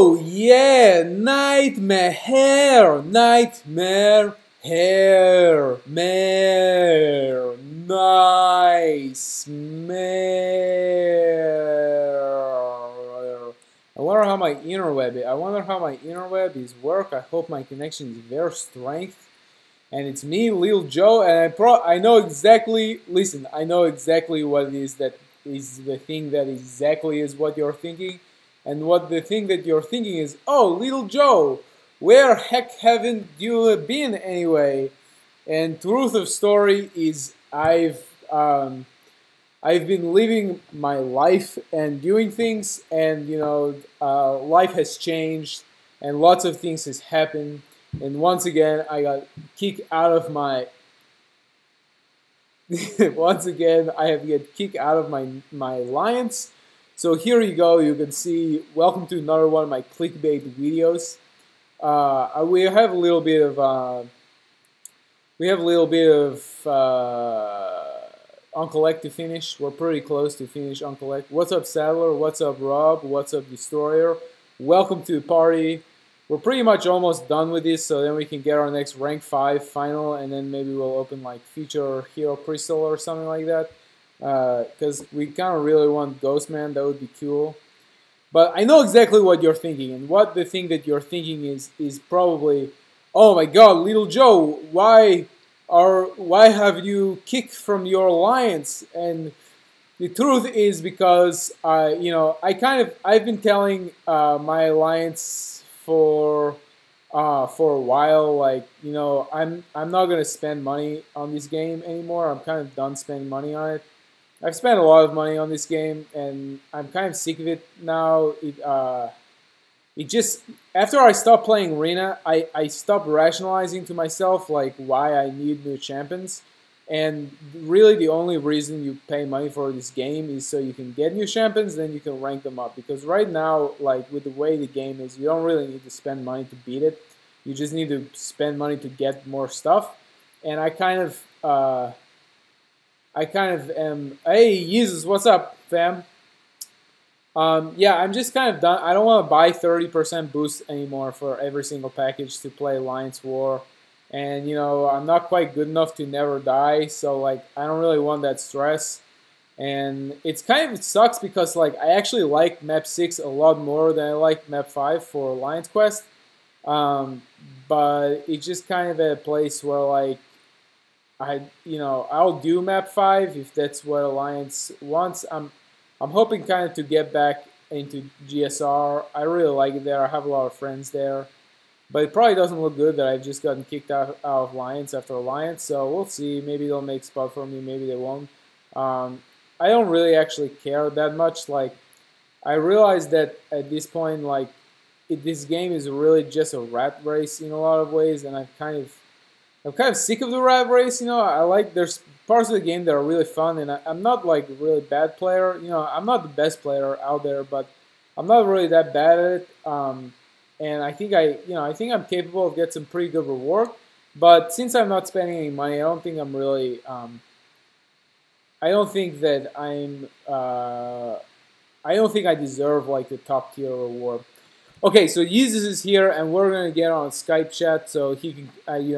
Oh yeah, nightmaer, nightmaer, hair, mare, nice, mare. I wonder how my interweb is work. I hope my connection is very strength. And it's me, Lil Joe, and I know exactly. Listen, I know exactly what it is that is the thing that exactly is what you're thinking, and what the thing that you're thinking is. Oh, Lil Joe, where heck haven't you been anyway? And truth of story is I've been living my life and doing things, and life has changed, and lots of things has happened. And once again, I got kicked out of my. Once again, I have get kicked out of my alliance. So here you go. You can see. Welcome to another one of my clickbait videos. We have a little bit of. Uncollect to finish. We're pretty close to finish Uncollect. What's up, Sadler? What's up, Rob? What's up, Destroyer? Welcome to the party. We're pretty much almost done with this, so then we can get our next rank 5 final, and then maybe we'll open like future hero crystal or something like that. Because we kind of really want Ghostman. That would be cool. But I know exactly what you're thinking, and what the thing that you're thinking is probably, oh my God, Little Joe, why have you kicked from your alliance? And the truth is because I've been telling my alliance for a while, like, I'm not gonna spend money on this game anymore. I'm kind of done spending money on it. I've spent a lot of money on this game, and I'm kind of sick of it now. It just, after I stopped playing Arena, I stopped rationalizing to myself like why I need new champions. And really the only reason you pay money for this game is so you can get new champions, then you can rank them up. Because right now, like with the way the game is, you don't really need to spend money to beat it. You just need to spend money to get more stuff. And I kind of am, hey Jesus, what's up, fam? Yeah, I'm just kind of done. I don't want to buy 30% boost anymore for every single package to play Alliance War. And, I'm not quite good enough to never die, so, like, I don't really want that stress. And it sucks because, like, I actually like Map 6 a lot more than I like Map 5 for Alliance Quest. But it's just kind of a place where, like, I'll do Map 5 if that's what Alliance wants. I'm hoping kind of to get back into GSR. I really like it there. I have a lot of friends there. But it probably doesn't look good that I've just gotten kicked out of Alliance after Alliance. So we'll see. Maybe they'll make spot for me. Maybe they won't. I don't really actually care that much. Like, I realize that at this point, like, this game is really just a rat race in a lot of ways. And I'm kind of sick of the rat race. There's parts of the game that are really fun. And I'm not, like, a really bad player. I'm not the best player out there. But I'm not really that bad at it. And I think I'm capable of getting some pretty good reward. But since I'm not spending any money, I don't think I'm really. I don't think that I'm. I don't think I deserve like the top tier reward. Okay, so Jesus is here, and we're gonna get on Skype chat so he can,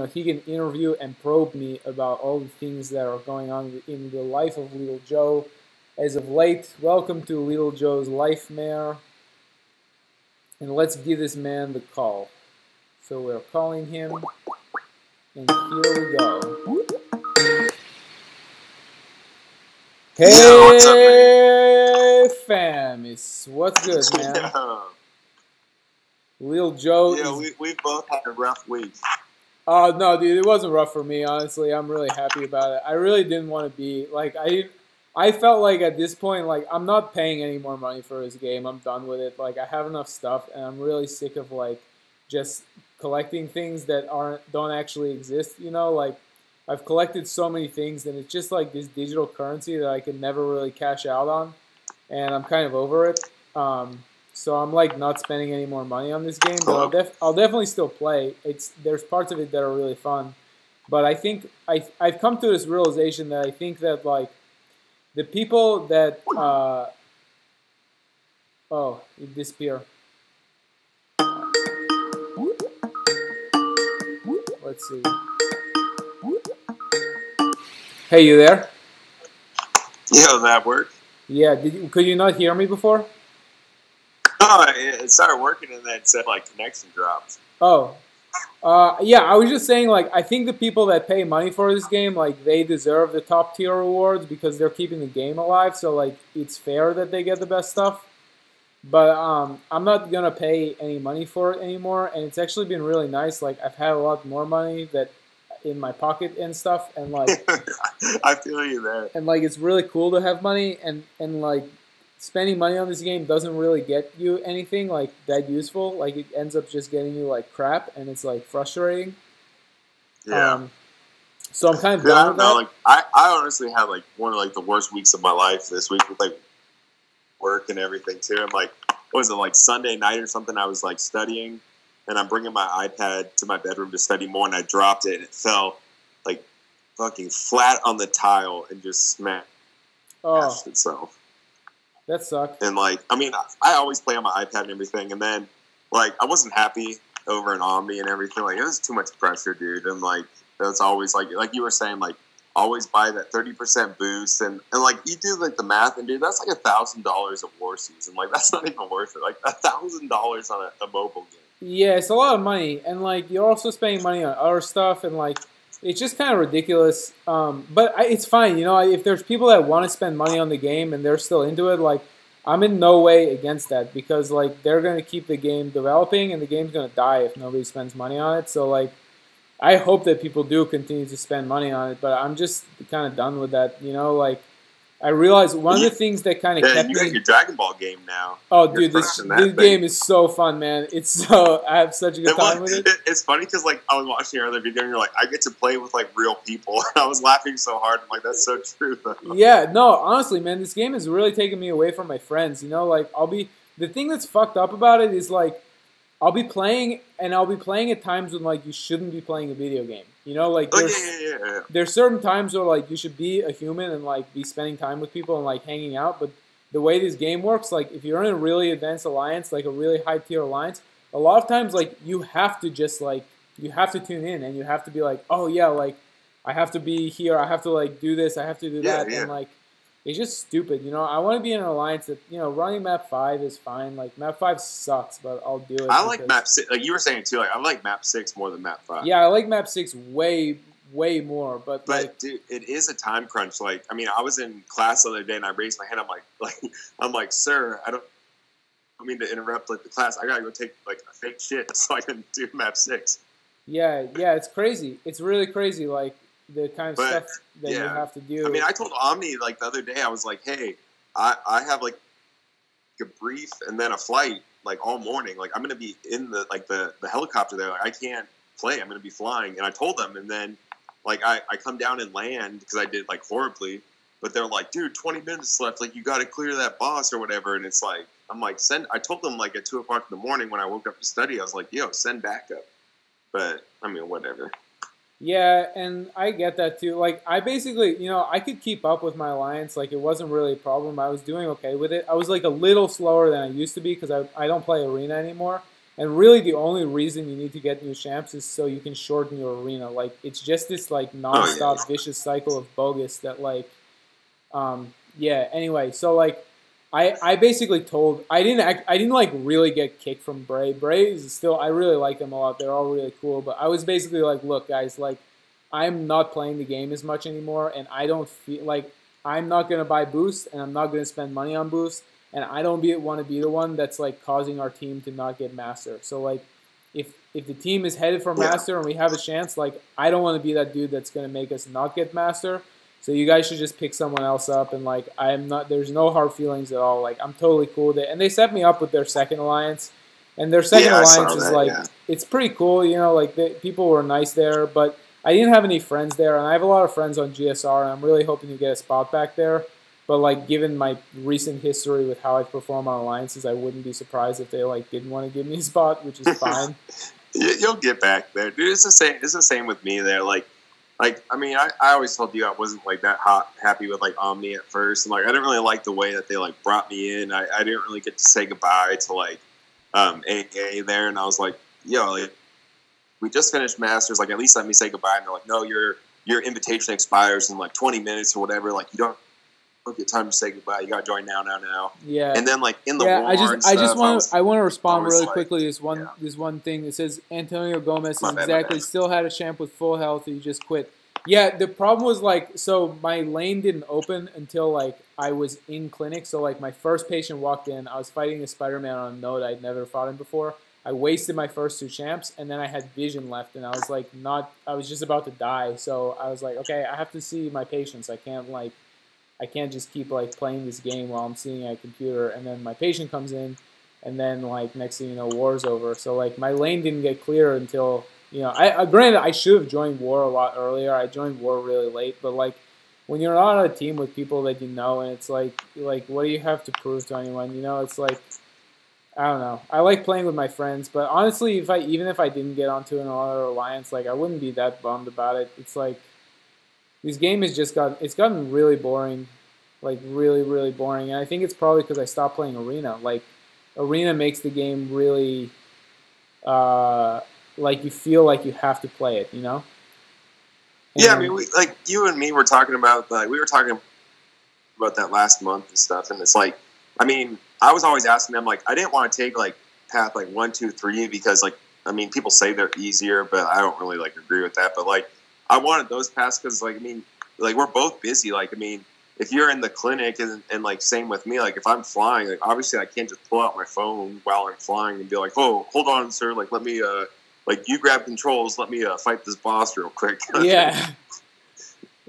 he can interview and probe me about all the things that are going on in the life of Little Joe as of late. Welcome to Little Joe's Nightmaer. And let's give this man the call. So we're calling him. And here we go. Hey, yo, what's up, man? fam. What's good, man? Lil Joe we both had a rough week. No, dude, it wasn't rough for me, honestly. I'm really happy about it. I really didn't want to be, like, I felt like at this point, like, I'm not paying any more money for this game. I'm done with it. Like, I have enough stuff, and I'm really sick of, like, just collecting things that don't actually exist, Like, I've collected so many things, and it's just, like, this digital currency that I could never really cash out on, and I'm kind of over it. So I'm, like, not spending any more money on this game, but I'll definitely still play. There's parts of it that are really fun. But I think I've come to this realization that I think that, like, the people that, oh, it disappeared. let's see. Hey, you there? Yeah, that worked. Yeah, could you not hear me before? Oh, it started working and then it said like connection dropped. Oh. Yeah, I was just saying, like, I think the people that pay money for this game, like, they deserve the top tier rewards because they're keeping the game alive, so, like, it's fair that they get the best stuff. But I'm not going to pay any money for it anymore, and it's actually been really nice. Like, I've had a lot more money that in my pocket and stuff, and, like... I feel you there. And, like, it's really cool to have money, and like, spending money on this game doesn't really get you anything, like, that useful. Like, it ends up just getting you, like, crap, and it's, like, frustrating. Yeah. So I'm kind of Dude, I done don't with know. that. Like, I honestly had, like, one of, like, the worst weeks of my life this week with, like, work and everything, too. I'm like, what was it, like, Sunday night or something? I was, like, studying, and I'm bringing my iPad to my bedroom to study more, and I dropped it, and it fell, like, fucking flat on the tile and just smashed itself. That sucked. And, like, I mean, I always play on my iPad and everything, and then, like, I wasn't happy over an Omni and everything. Like, it was too much pressure, dude. And, like, that's always, like you were saying, like, always buy that 30% boost. And, like, you do, like, the math, and, dude, that's, like, $1,000 of War Season. Like, that's not even worth it. Like, $1,000 on a mobile game. Yeah, it's a lot of money. And, like, you're also spending money on other stuff, and, like, it's just kind of ridiculous, but it's fine. You know, if there's people that want to spend money on the game and they're still into it, like, I'm in no way against that because, like, they're going to keep the game developing and the game's going to die if nobody spends money on it. So, like, I hope that people do continue to spend money on it, but I'm just kind of done with that. You know, like, I realized one of the things that kind of kept you me... got your Dragon Ball game now. Oh, dude, this game is so fun, man. It's so... I have such a good time with it. It's funny because, like, I was watching your other video and you're like, I get to play with, like, real people. I was laughing so hard. I'm like, that's so true, though. Yeah, no, honestly, man, this game has really taken me away from my friends. You know, like, the thing that's fucked up about it is, like, I'll be playing at times when, like, you shouldn't be playing a video game. You know, like, there's certain times where, like, you should be a human and, like, be spending time with people and, like, hanging out. But the way this game works, like, if you're in a really advanced alliance, like a really high-tier alliance, a lot of times, like, you have to just, like, you have to tune in and you have to be like, oh, yeah, like, I have to be here, I have to, like, do this, I have to do that. And, like, it's just stupid, you know. I want to be in an alliance that, you know, running map 5 is fine. Like, map 5 sucks, but I'll do it. I like map 6. Like you were saying, too. Like, I like map 6 more than map 5. Yeah, I like map 6 way more. But like, dude, it is a time crunch. Like, I mean, I was in class the other day, and I raised my hand. I'm like, sir, I don't mean to interrupt, like, the class. I got to go take, like, a fake shit so I can do map 6. Yeah, it's crazy. It's really crazy, like, the kind of stuff that you have to do. I mean, I told Omni, like, the other day, I was like, hey, I have, like, a brief and then a flight, like, all morning. Like, I'm going to be in the, like, the helicopter there. Like, I can't play. I'm going to be flying. And I told them, and then, like, I come down and land because I did, like, horribly. But they're like, dude, 20 minutes left. Like, you got to clear that boss or whatever. And it's like, I'm like, I told them, like, at 2 o'clock in the morning when I woke up to study, I was like, yo, send backup. But, I mean, whatever. Yeah, and I get that too. Like, I basically, you know, I could keep up with my alliance. Like, it wasn't really a problem. I was doing okay with it. I was, like, a little slower than I used to be because I don't play arena anymore. And really the only reason you need to get new champs is so you can shorten your arena. Like, it's just this, like, non-stop vicious cycle of bogus that, like, yeah, anyway. So, like, I basically told, I didn't like really get kicked from Bray. Bray is still, I really like them a lot. They're all really cool. But I was basically like, look, guys, like, I'm not playing the game as much anymore, and I don't feel like I'm not gonna buy boosts, and I'm not gonna spend money on boosts, and I don't want to be the one that's, like, causing our team to not get master. So, like, if the team is headed for master and we have a chance, like, I don't want to be that dude that's gonna make us not get master. So you guys should just pick someone else up, and, like, there's no hard feelings at all. Like, I'm totally cool with it. And they set me up with their second alliance, and their second alliance is, like, it's pretty cool, you know, like, people were nice there, but I didn't have any friends there, and I have a lot of friends on GSR, and I'm really hoping to get a spot back there. But, like, given my recent history with how I perform on alliances, I wouldn't be surprised if they, like, didn't want to give me a spot, which is fine. You'll get back there, dude. It's the same. It's the same with me there. Like, I mean, I always told you I wasn't, like, that happy with, like, Omni at first, and, like, I didn't really like the way that they, like, brought me in. I didn't really get to say goodbye to, like, AA there, and I was like, yo, like, we just finished Masters. Like, at least let me say goodbye. And they're like, no, your invitation expires in like 20 minutes or whatever. Like, you don't get time to say goodbye. You got to join now. Yeah. And then like in the war I want to respond really like, quickly. This one thing that says Antonio Gomez is exactly still had a champ with full health. He just quit. Yeah, the problem was like, so my lane didn't open until like I was in clinic. So like my first patient walked in. I was fighting a Spider-Man on a node. I'd never fought him before. I wasted my first 2 champs, and then I had vision left, and I was like I was just about to die. So I was like, okay, I have to see my patients. I can't just keep like playing this game while I'm seeing a computer. And then my patient comes in, and then like next thing you know, war's over. So like my lane didn't get clear until, you know, granted I should have joined war a lot earlier. I joined war really late, but like when you're not on a team with people that you know, and it's like what do you have to prove to anyone? You know, it's like, I don't know. I like playing with my friends, but honestly, even if I didn't get onto another alliance, like I wouldn't be that bummed about it. It's like this game has just gotten really boring, like really, really boring. And I think it's probably because I stopped playing Arena. Like Arena makes the game really, like you feel like you have to play it, you know? And yeah, I mean, like you and me were talking about that last month and stuff, and it's like, I mean, I was always asking them, like, I didn't want to take like path like 1, 2, 3 because like, I mean, people say they're easier, but I don't really like agree with that. But like, I wanted those paths because like, I mean, like we're both busy. Like, I mean, if you're in the clinic and like same with me, like if I'm flying, like obviously I can't just pull out my phone while I'm flying and be like, oh, hold on, sir, like let me like you grab controls, let me fight this boss real quick. Yeah.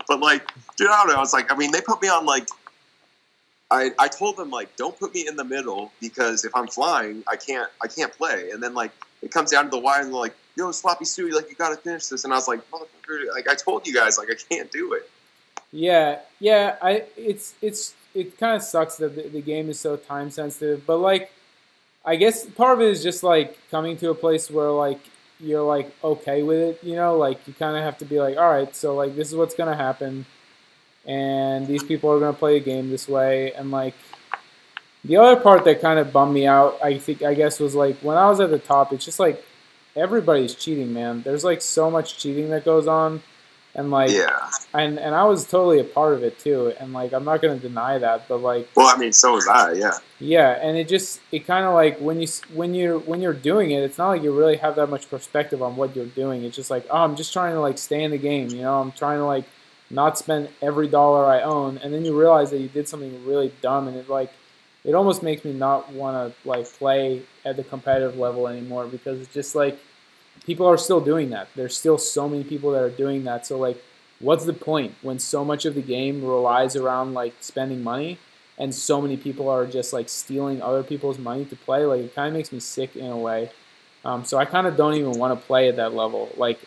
But like, dude, I don't know. I was like, I mean, they put me on like, I told them like, don't put me in the middle because if I'm flying, I can't play. And then like it comes down to the wire and they're like, yo, Sloppy Stewie, like you got to finish this. And I was like, motherfucker, like I told you guys, like I can't do it. Yeah. It kind of sucks that the game is so time sensitive, but like, I guess part of it is just like coming to a place where like you're like okay with it, you know, like you kind of have to be like, all right, so like this is what's gonna happen, and these people are gonna play a game this way, and like the other part that kind of bummed me out, I guess, was like when I was at the top, it's just like everybody's cheating, man. There's like so much cheating that goes on, and like yeah, and I was totally a part of it too, and like I'm not gonna deny that, but like, well, I mean, so was I, yeah. Yeah, and it kind of like when you're doing it, it's not like you really have that much perspective on what you're doing. It's just like, oh, I'm just trying to like stay in the game, you know. I'm trying to like not spend every dollar I own, and then you realize that you did something really dumb, and it almost makes me not want to like play at the competitive level anymore because it's just like people are still doing that. There's still so many people that are doing that. So like, what's the point when so much of the game relies around like spending money? And so many people are just like stealing other people's money to play. Like it kind of makes me sick in a way. So I kind of don't even want to play at that level. Like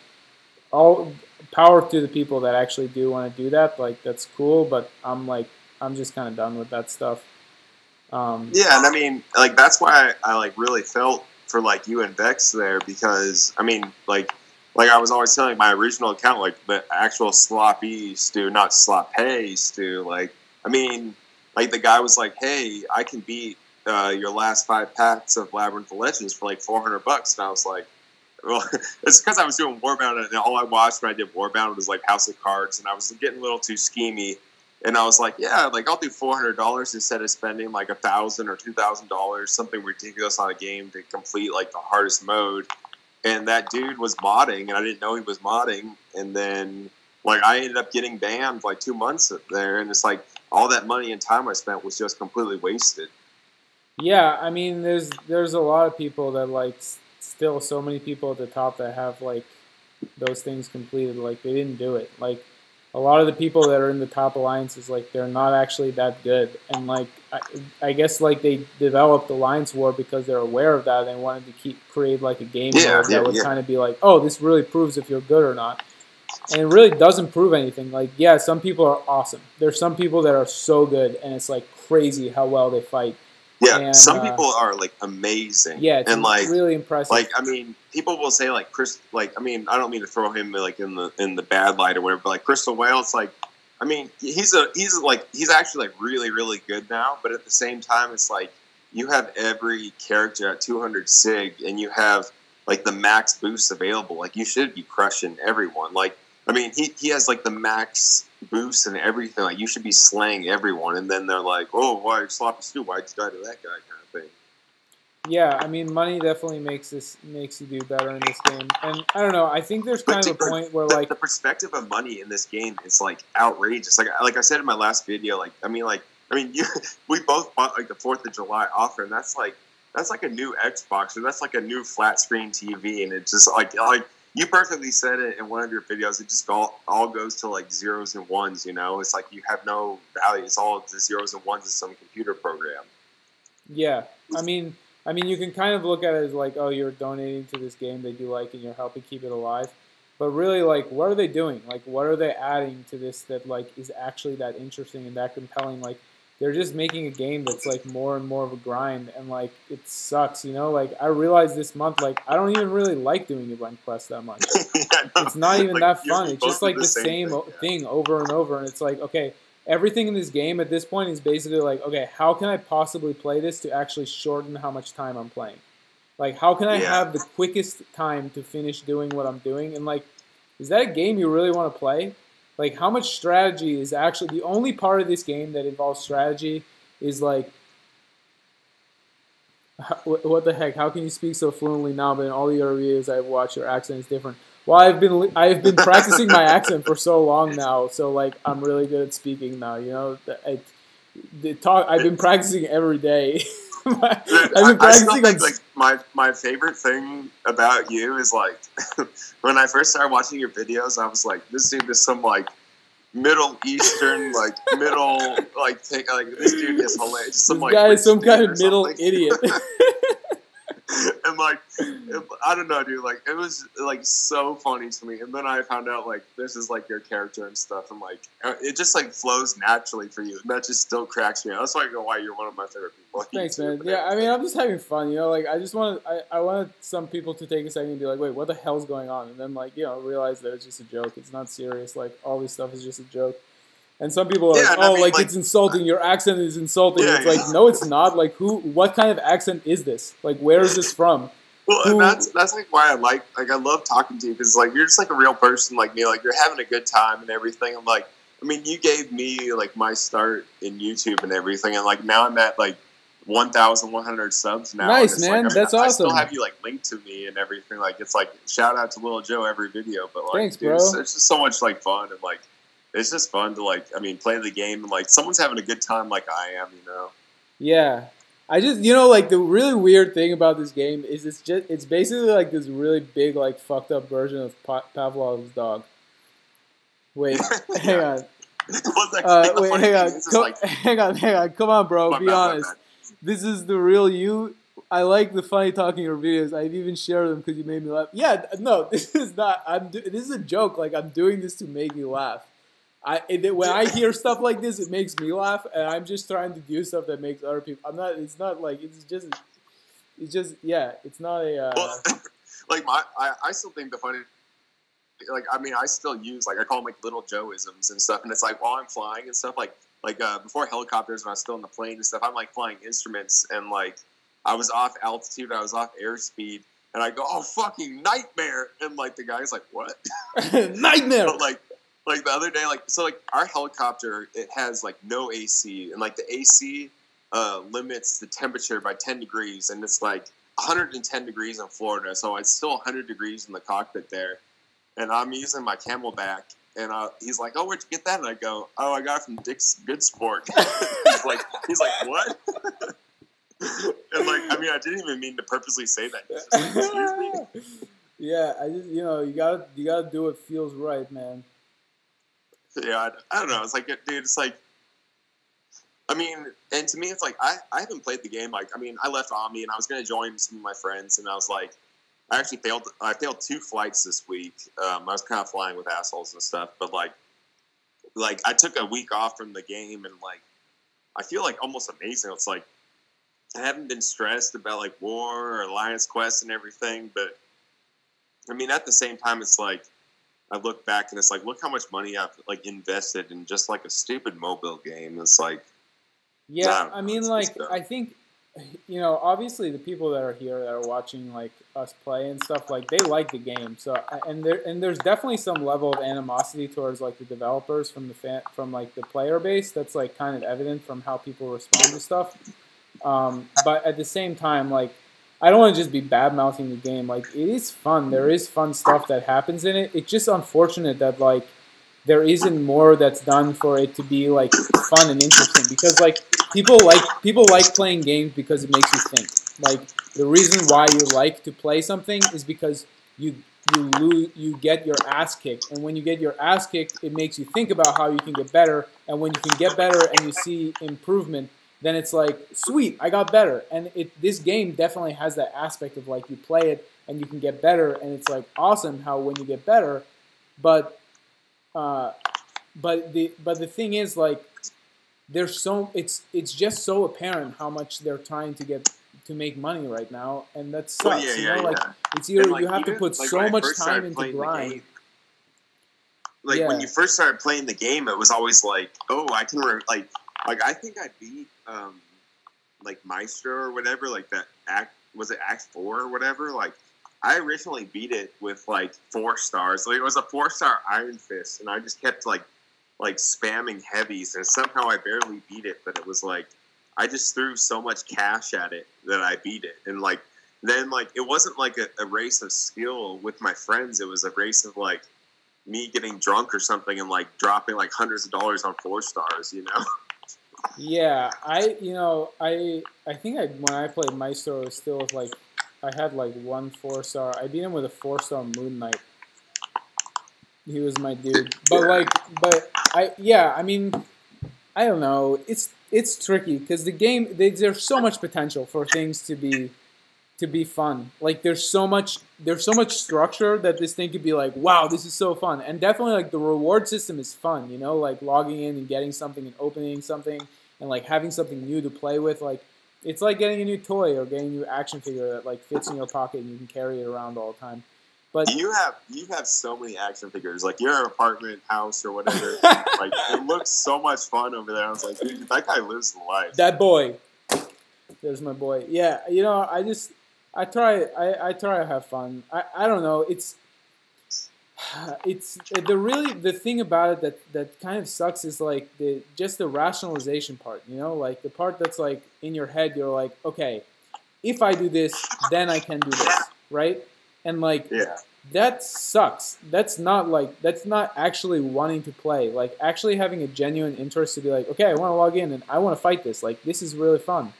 all power to the people that actually do want to do that. Like that's cool, but I'm just kind of done with that stuff. Yeah, and I mean, like that's why I like really felt for like you and Vex there because I mean, like I was always telling my original account, like the actual sloppy stew, not slop pay stew. Like I mean. Like, the guy was like, hey, I can beat your last 5 packs of Labyrinth of Legends for, like, $400. And I was like, well, it's because I was doing Warbound, and all I watched when I did Warbound was, like, House of Cards, and I was getting a little too schemy. And I was like, yeah, like, I'll do $400 instead of spending, like, $1,000 or $2,000, something ridiculous on a game to complete, like, the hardest mode. And that dude was modding, and I didn't know he was modding. And then, like, I ended up getting banned, like, 2 months there, and it's like, all that money and time I spent was just completely wasted. Yeah, I mean, there's a lot of people that like still so many people at the top that have like those things completed. Like they didn't do it. Like a lot of the people that are in the top alliances, like they're not actually that good. And like I guess like they developed Alliance War because they're aware of that and wanted to create like a game mode that would kind of be like, oh, this really proves if you're good or not. And it really doesn't prove anything. Like, yeah, some people are awesome. There's some people that are so good, and it's like crazy how well they fight. Yeah, and, some people are like amazing. Yeah, it's and like really impressive. Like, I mean, people will say like Chris. Like, I mean, I don't mean to throw him like in the bad light or whatever, but like Crystal Whale, it's like, I mean, he's actually like really really good now. But at the same time, it's like you have every character at 200 sig, and you have like the max boosts available. Like you should be crushing everyone. Like I mean, he has like the max boosts and everything. Like you should be slaying everyone, and then they're like, "Oh, why sloppy stew? Why'd you die to that guy?" kind of thing. Yeah, I mean, money definitely makes you do better in this game, and I don't know. I think there's kind of a point where like the perspective of money in this game is like outrageous. Like I said in my last video, we both bought like the 4th of July offer, and that's like a new Xbox, or that's like a new flat screen TV, and it's just like you perfectly said it in one of your videos. It just all goes to like zeros and ones. You know, it's like you have no value. It's all the zeros and ones in some computer program. Yeah, I mean, you can kind of look at it as like, oh, you're donating to this game that you like and you're helping keep it alive. But really, like, what are they doing? Like, what are they adding to this that, like, is actually that interesting and that compelling? Like, they're just making a game that's, like, more and more of a grind. And, like, it sucks, you know? Like, I realized this month, like, I don't even really like doing a ranked quest that much. It's not even that fun. It's just, like, the same thing over and over. And it's like, okay, everything in this game at this point is basically like, okay, how can I possibly play this to actually shorten how much time I'm playing? Like, how can I have the quickest time to finish doing what I'm doing? And, like, is that a game you really want to play? Like, how much strategy is actually... The only part of this game that involves strategy is, like... What the heck? How can you speak so fluently now, but in all the other videos I've watched, your accent is different? Well, I've been practicing my accent for so long now, so like I'm really good at speaking now. You know, I've been practicing every day. I've been practicing. I still think, like my favorite thing about you is like when I first started watching your videos, I was like, this dude is some like Middle Eastern this dude is hilarious. This guy is some kind of middle idiot. And like, I don't know, dude. Like, it was like so funny to me. And then I found out like this is like your character and stuff, and like it just like flows naturally for you. And that just still cracks me out. That's why you're one of my favorite people. Thanks, man. Yeah, I mean, I'm just having fun, you know. Like, I just I wanted some people to take a second and be like, wait, what the hell's going on? And then like, you know, realize that it's just a joke. It's not serious. Like, all this stuff is just a joke. And some people are like, oh, like it's insulting. Your accent is insulting. It's like, no, it's not. Like, what kind of accent is this? Like, where is this from? Well, and that's like why I love talking to you, because like you're just like a real person like me. Like, you're having a good time and everything. I'm like, I mean, you gave me like my start in YouTube and everything, and like now I'm at like 1,100 subs now. Nice, man. Like, that's awesome. I still have you like linked to me and everything. Like, it's like shout out to Little Joe every video. But like, thanks, dude, bro. It's just so much like fun, and like it's just fun to like, I mean, play the game and like someone's having a good time like I am, you know. Yeah. I just, you know, like the really weird thing about this game is it's basically like this really big, like fucked up version of Pavlov's dog. Wait, hang on. Wait, hang on. Come on, bro. Be honest. This is the real you. I like the funny talking your videos. I've even shared them because you made me laugh. Yeah, no, this is not. This is a joke. Like, I'm doing this to make you laugh. When I hear stuff like this, it makes me laugh, and I'm just trying to do stuff that makes other people. I'm not. It's not like it's just. Yeah. It's not a. Well, like I still think the funny. Like, I mean, I still use like I call them like Little Joe-isms and stuff, and it's like while I'm flying and stuff, like before helicopters when I was still in the plane and stuff, I'm like flying instruments, and like I was off altitude, I was off airspeed, and I go, oh, fucking nightmare, and like the guy's like, what? Nightmare. But like the other day, like, so like our helicopter, it has like no AC, and like the AC limits the temperature by 10 degrees, and it's like 110 degrees in Florida, so it's still 100 degrees in the cockpit there, and I'm using my Camelback, and he's like, oh, where'd you get that? And I go, oh, I got it from Dick's Good Sport. he's like, what? And like, I mean, I didn't even mean to purposely say that. Just like, excuse me. Yeah, I just, you know, you gotta do what feels right, man. Yeah, I don't know. It's like, dude, it's like, I mean, and to me, it's like, I haven't played the game. Like, I mean, I left Omni, and I was going to join some of my friends, and I was like, I failed 2 flights this week. I was kind of flying with assholes and stuff, but like I took a week off from the game, and like, I feel like almost amazing. It's like, I haven't been stressed about like war or Alliance Quest and everything, but I mean, at the same time, it's like, I look back and it's like, look how much money I've like invested in just like a stupid mobile game. It's like, yeah, I mean, like, I think you know, obviously the people that are here that are watching like us play and stuff, like they like the game. So there's definitely some level of animosity towards like the developers from the from like the player base. That's like kind of evident from how people respond to stuff. But at the same time, like I don't want to just be bad mouthing the game. Like it is fun. There is fun stuff that happens in it. It's just unfortunate that like there isn't more that's done for it to be like fun and interesting because like people like playing games because it makes you think. Like the reason why you like to play something is because you get your ass kicked, and when you get your ass kicked, it makes you think about how you can get better, and when you can get better and you see improvement, then it's like sweet, I got better. And this game definitely has that aspect of like you play it and you can get better, and it's like awesome how when you get better, but uh, but the thing is like there's so it's just so apparent how much they're trying to get to make money right now, and that sucks. Well, yeah, you know, yeah, like yeah. it's either Like, you have to even, put like, so when I much first time started into playing the grind. game, like Yeah. when you first started playing the game, it was always like, oh, I can like I think I beat like Maestro or whatever, like that Act 4 or whatever. Like I originally beat it with like 4 stars. Like it was a 4-star Iron Fist, and I just kept like spamming heavies, and somehow I barely beat it. But it was like I just threw so much cash at it that I beat it, and like then like it wasn't like a race of skill with my friends. It was a race of like me getting drunk or something and like dropping like hundreds of dollars on 4 stars, you know? Yeah, I think when I played Maestro, it was still with like I had like 1 4-star. I beat him with a 4-star Moon Knight. He was my dude. But I mean, I don't know. It's tricky because the game there's so much potential for things to be fun. Like there's so much structure that this thing could be like, wow, this is so fun. And definitely like the reward system is fun, you know, like logging in and getting something and opening something and like having something new to play with. Like it's like getting a new toy or getting a new action figure that like fits in your pocket and you can carry it around all the time. But you have so many action figures, like your apartment, house, or whatever. Like it looks so much fun over there. I was like, dude, that guy lives the life. that boy, there's my boy. Yeah, you know, I try to have fun. I don't know. It's the thing about it that kind of sucks is like the rationalization part. You know, like the part that's like in your head. You're like, okay, if I do this, then I can do this, right? And like that sucks. That's not actually wanting to play. Like actually having a genuine interest to be like, okay, I want to log in and I want to fight this. Like this is really fun.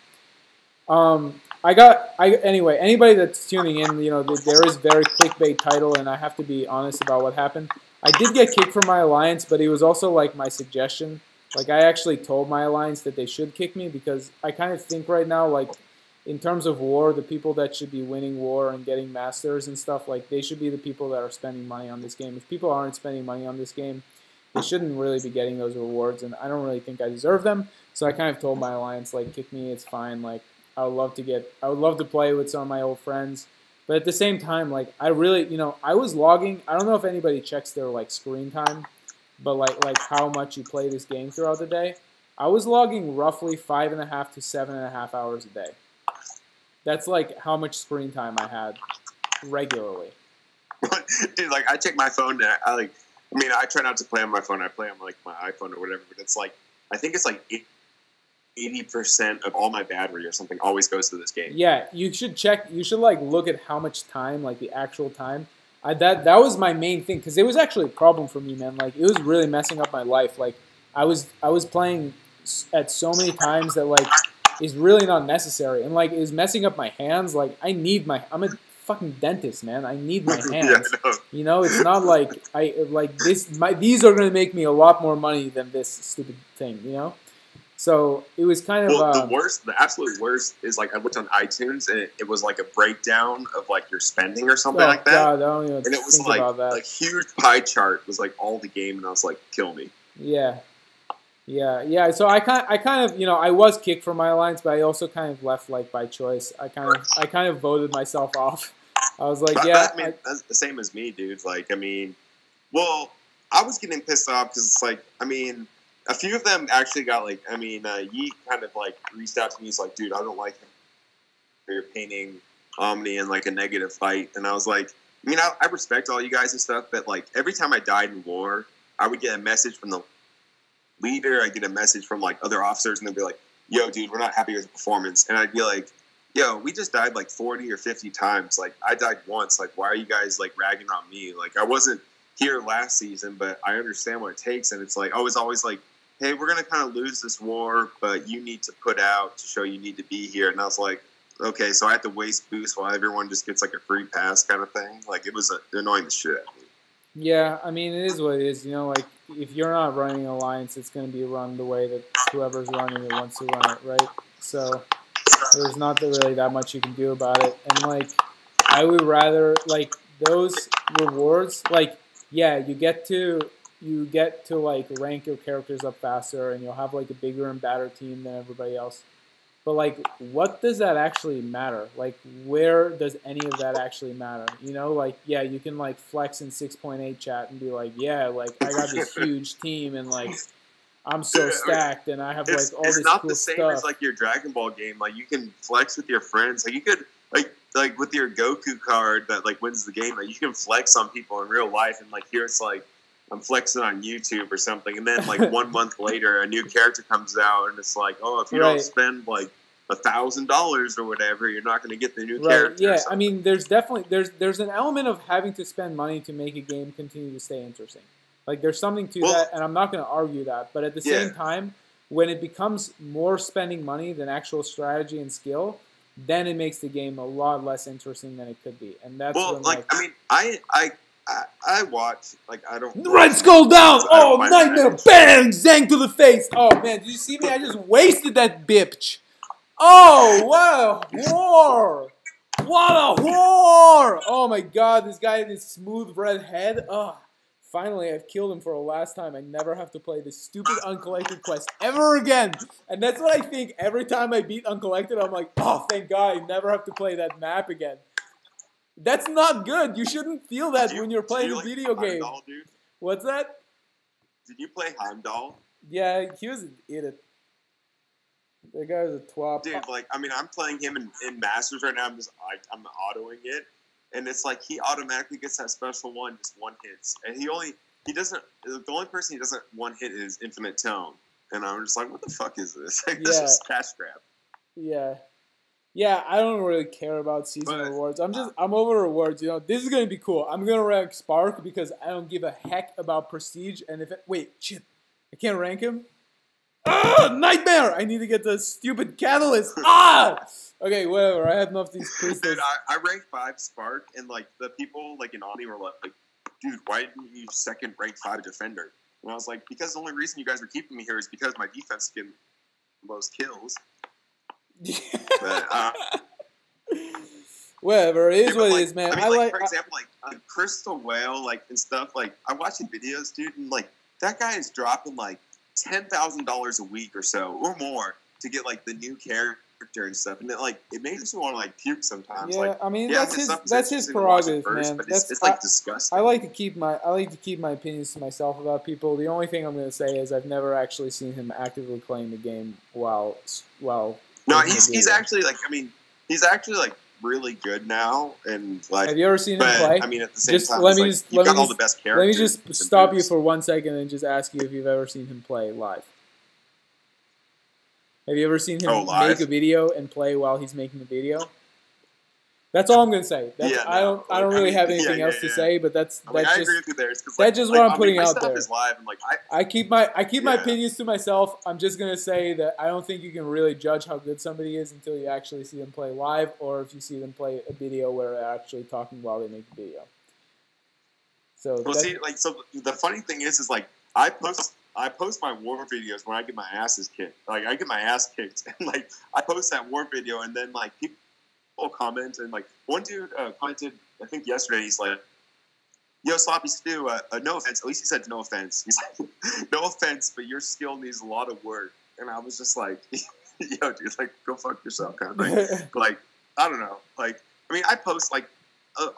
Anyway, anybody that's tuning in, you know, there is very clickbait title, and I have to be honest about what happened. I did get kicked from my alliance, but it was also like my suggestion. Like I actually told my alliance that they should kick me because I kind of think right now, like in terms of war, the people that should be winning war and getting masters and stuff, like they should be the people that are spending money on this game. If people aren't spending money on this game, they shouldn't really be getting those rewards, and I don't really think I deserve them. So I kind of told my alliance, like, kick me, it's fine. Like I would love to play with some of my old friends. But at the same time, like I really, you know, I was logging. I don't know if anybody checks their like screen time, but like how much you play this game throughout the day. I was logging roughly 5.5 to 7.5 hours a day. That's like how much screen time I had regularly. Dude, like I check my phone. I try not to play on my phone. I play on like my iPhone or whatever. But it's like I think it's like 80% of all my battery or something always goes to this game. Yeah, you should check. You should like look at how much time, like the actual time. That was my main thing because it was actually a problem for me, man. Like it was really messing up my life. Like I was playing at so many times that like is really not necessary, and like is messing up my hands. Like I'm a fucking dentist, man. I need my hands. Yeah, you know, it's not like these are going to make me a lot more money than this stupid thing. You know. So it was kind of the absolute worst is like I looked on iTunes and it was like a breakdown of like your spending or something like that. God, I don't even and it was think like about that. a huge pie chart was like all the game, and I was like, kill me. Yeah. So I kind of, you know, I was kicked from my alliance, but I also kind of left like by choice. I kind of voted myself off. I was like, that's the same as me, dude. Like, I mean, well, I was getting pissed off because it's like, I mean, a few of them actually got like, I mean, Yeet kind of like reached out to me. He's like, dude, I don't like you're painting Omni in like a negative fight, and I was like, I mean, I respect all you guys and stuff, but like every time I died in war, I would get a message from the leader. I get a message from like other officers, and they'd be like, "Yo, dude, we're not happy with the performance," and I'd be like, "Yo, we just died like 40 or 50 times. Like I died once. Like why are you guys like ragging on me? Like I wasn't here last season, but I understand what it takes." And it's like I was always like, "Hey, we're gonna kind of lose this war, but you need to put out to show you need to be here." And I was like, okay, so I had to waste boost while everyone just gets like a free pass kind of thing. Like it was annoying the shit out of me. Yeah, I mean, it is what it is. You know, like if you're not running an alliance, it's going to be run the way that whoever's running it wants to run it, right? So there's not really that much you can do about it. And like, I would rather like those rewards. Like, yeah, you get to like rank your characters up faster, and you'll have like a bigger and badder team than everybody else. But like, what does that actually matter? Like, where does any of that actually matter? You know, like, yeah, you can like flex in 6.8 chat and be like, yeah, like I got this huge team and like I'm so stacked and I have like all this cool stuff. It's not the same as like your Dragon Ball game. Like you can flex with your friends. Like you could like with your Goku card that like wins the game. Like you can flex on people in real life, and like here it's like I'm flexing on YouTube or something, and then like 1 month later, a new character comes out, and it's like, oh, if you don't spend like $1,000 or whatever, you're not going to get the new character. Yeah, I mean, there's definitely there's an element of having to spend money to make a game continue to stay interesting. Like there's something to that, and I'm not going to argue that. But at the same time, when it becomes more spending money than actual strategy and skill, then it makes the game a lot less interesting than it could be. And that's when, like I mean, I watch, like, I don't... Red Skull down! Oh, Nightmare! Bang! Zang to the face! Oh, man, did you see me? I just wasted that bitch. Oh, wow! War! What a whore! Oh, my God, this guy had this smooth red head. Oh, finally, I've killed him for the last time. I never have to play this stupid Uncollected quest ever again. And that's what I think every time I beat Uncollected. I'm like, oh, thank God, I never have to play that map again. That's not good. You shouldn't feel that when you're playing a video game. Heimdall, dude? What's that? Did you play Heimdall? Yeah, he was an idiot. That guy was a twop. Dude, like, I mean, I'm playing him in Masters right now. I'm autoing it, and it's like he automatically gets that special one, just one hits, and he doesn't. The only person he doesn't one hit is Infinite Tone, and I'm just like, what the fuck is this? Like, this is cash grab. Yeah. Yeah, I don't really care about season rewards. I'm over rewards. You know, this is gonna be cool. I'm gonna rank Spark because I don't give a heck about prestige. And wait, shit, I can't rank him. Ah, Nightmare! I need to get the stupid catalyst. Okay, whatever. I have enough of these crystals. Dude, I ranked 5 Spark, and like the people like in Omni were like, dude, why didn't you second rank 5 Defender? And I was like, because the only reason you guys are keeping me here is because my defense is getting the most kills. But, whatever, it is what it is, man. I mean, like, for example, like Crystal Whale, like and stuff. Like I watch the videos, dude, and like that guy is dropping like $10,000 a week or so or more to get like the new character and stuff, and it makes me want to like puke sometimes. Yeah, like, I mean that's his prerogative, man. It's like disgusting. I like to keep my opinions to myself about people. The only thing I'm going to say is I've never actually seen him actively playing the game while. No, he's actually like, I mean, he's actually like really good now, and like. Have you ever seen him play? I mean, at the same time, you've got all the best characters. Let me just stop you for 1 second and just ask you if you've ever seen him play live. Have you ever seen him make a video and play while he's making a video? That's all I'm gonna say. I don't really have anything else to say, but that's just what I'm putting out there. Live and, like, I keep my opinions to myself. I'm just gonna say that I don't think you can really judge how good somebody is until you actually see them play live, or if you see them play a video where they're actually talking while they make the video. So so the funny thing is like I post my war videos when I get my asses kicked. Like I get my ass kicked, and like I post that war video, and then like people comment, and like one dude commented, I think yesterday, he's like, yo, Sloppy Stew, no offense, at least he said no offense. He's like, no offense, but your skill needs a lot of work. And I was just like, yo, dude, like, go fuck yourself kind of thing. But like, I don't know. Like, I mean, I post like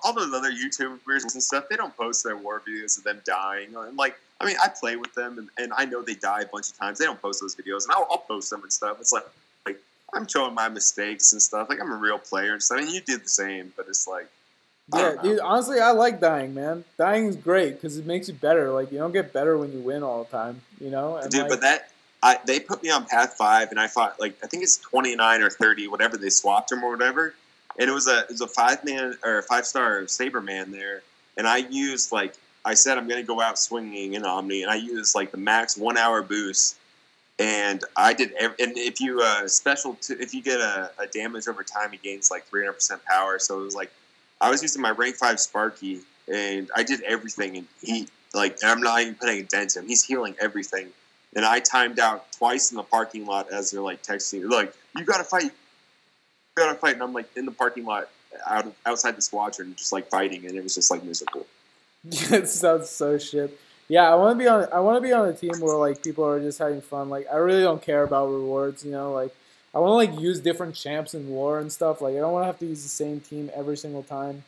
all those other YouTubers and stuff, they don't post their war videos of them dying. And like, I mean, I play with them, and I know they die a bunch of times. They don't post those videos, and I'll post them and stuff. It's like I'm showing my mistakes and stuff. Like I'm a real player and stuff. And you did the same, but it's like, Yeah, dude. Honestly, I like dying, man. Dying is great because it makes you better. Like you don't get better when you win all the time, you know. And dude, like, but they put me on path 5, and I fought like I think it's 29 or 30, whatever they swapped him or whatever. And it was a 5-man or 5-star saber man there, and I used like I said I'm going to go out swinging in Omni, and I used like the max 1 hour boost. And I did, and if you if you get a damage over time, he gains like 300% power. So it was like I was using my rank 5 Sparky, and I did everything. And he and I'm not even putting a dent in him. He's healing everything. And I timed out twice in the parking lot as they're like texting, like you gotta fight, you gotta fight. And I'm like in the parking lot outside the squadron, just like fighting, and it was just like miserable. It sounds so shit. Yeah, I want to be on a team where like people are just having fun. Like I really don't care about rewards, you know. Like I want to like use different champs in war and stuff. Like I don't want to have to use the same team every single time.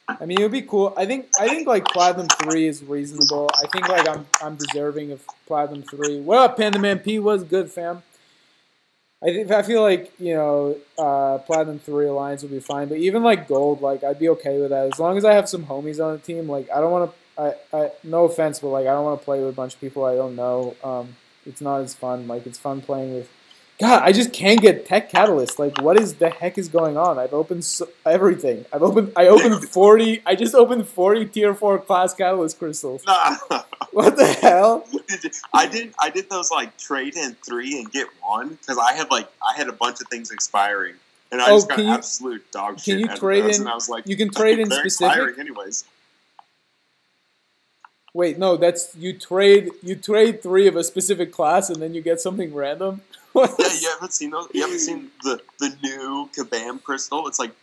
I mean, it would be cool. I think like Platinum 3 is reasonable. I think like I'm deserving of Platinum 3. What up, Panda Man P? What's good, fam? I feel like, you know, Platinum 3 Alliance would be fine, but even like Gold, like I'd be okay with that as long as I have some homies on the team. Like I don't want to. No offense, but like I don't want to play with a bunch of people I don't know. It's not as fun. Like it's fun playing with. God, I just can't get Tech Catalyst. Like, what is the heck is going on? I've opened everything. I opened 40. I just opened 40 Tier 4 class Catalyst crystals. What the hell? I did those like trade in 3 and get 1 because I had a bunch of things expiring, and I just got absolute dog shit. Can you trade in? And I was like, you can trade in specific. Expiring anyways. Wait, no, that's you trade 3 of a specific class and then you get something random. Yeah, you haven't seen those. You haven't seen the new Kabam crystal. It's like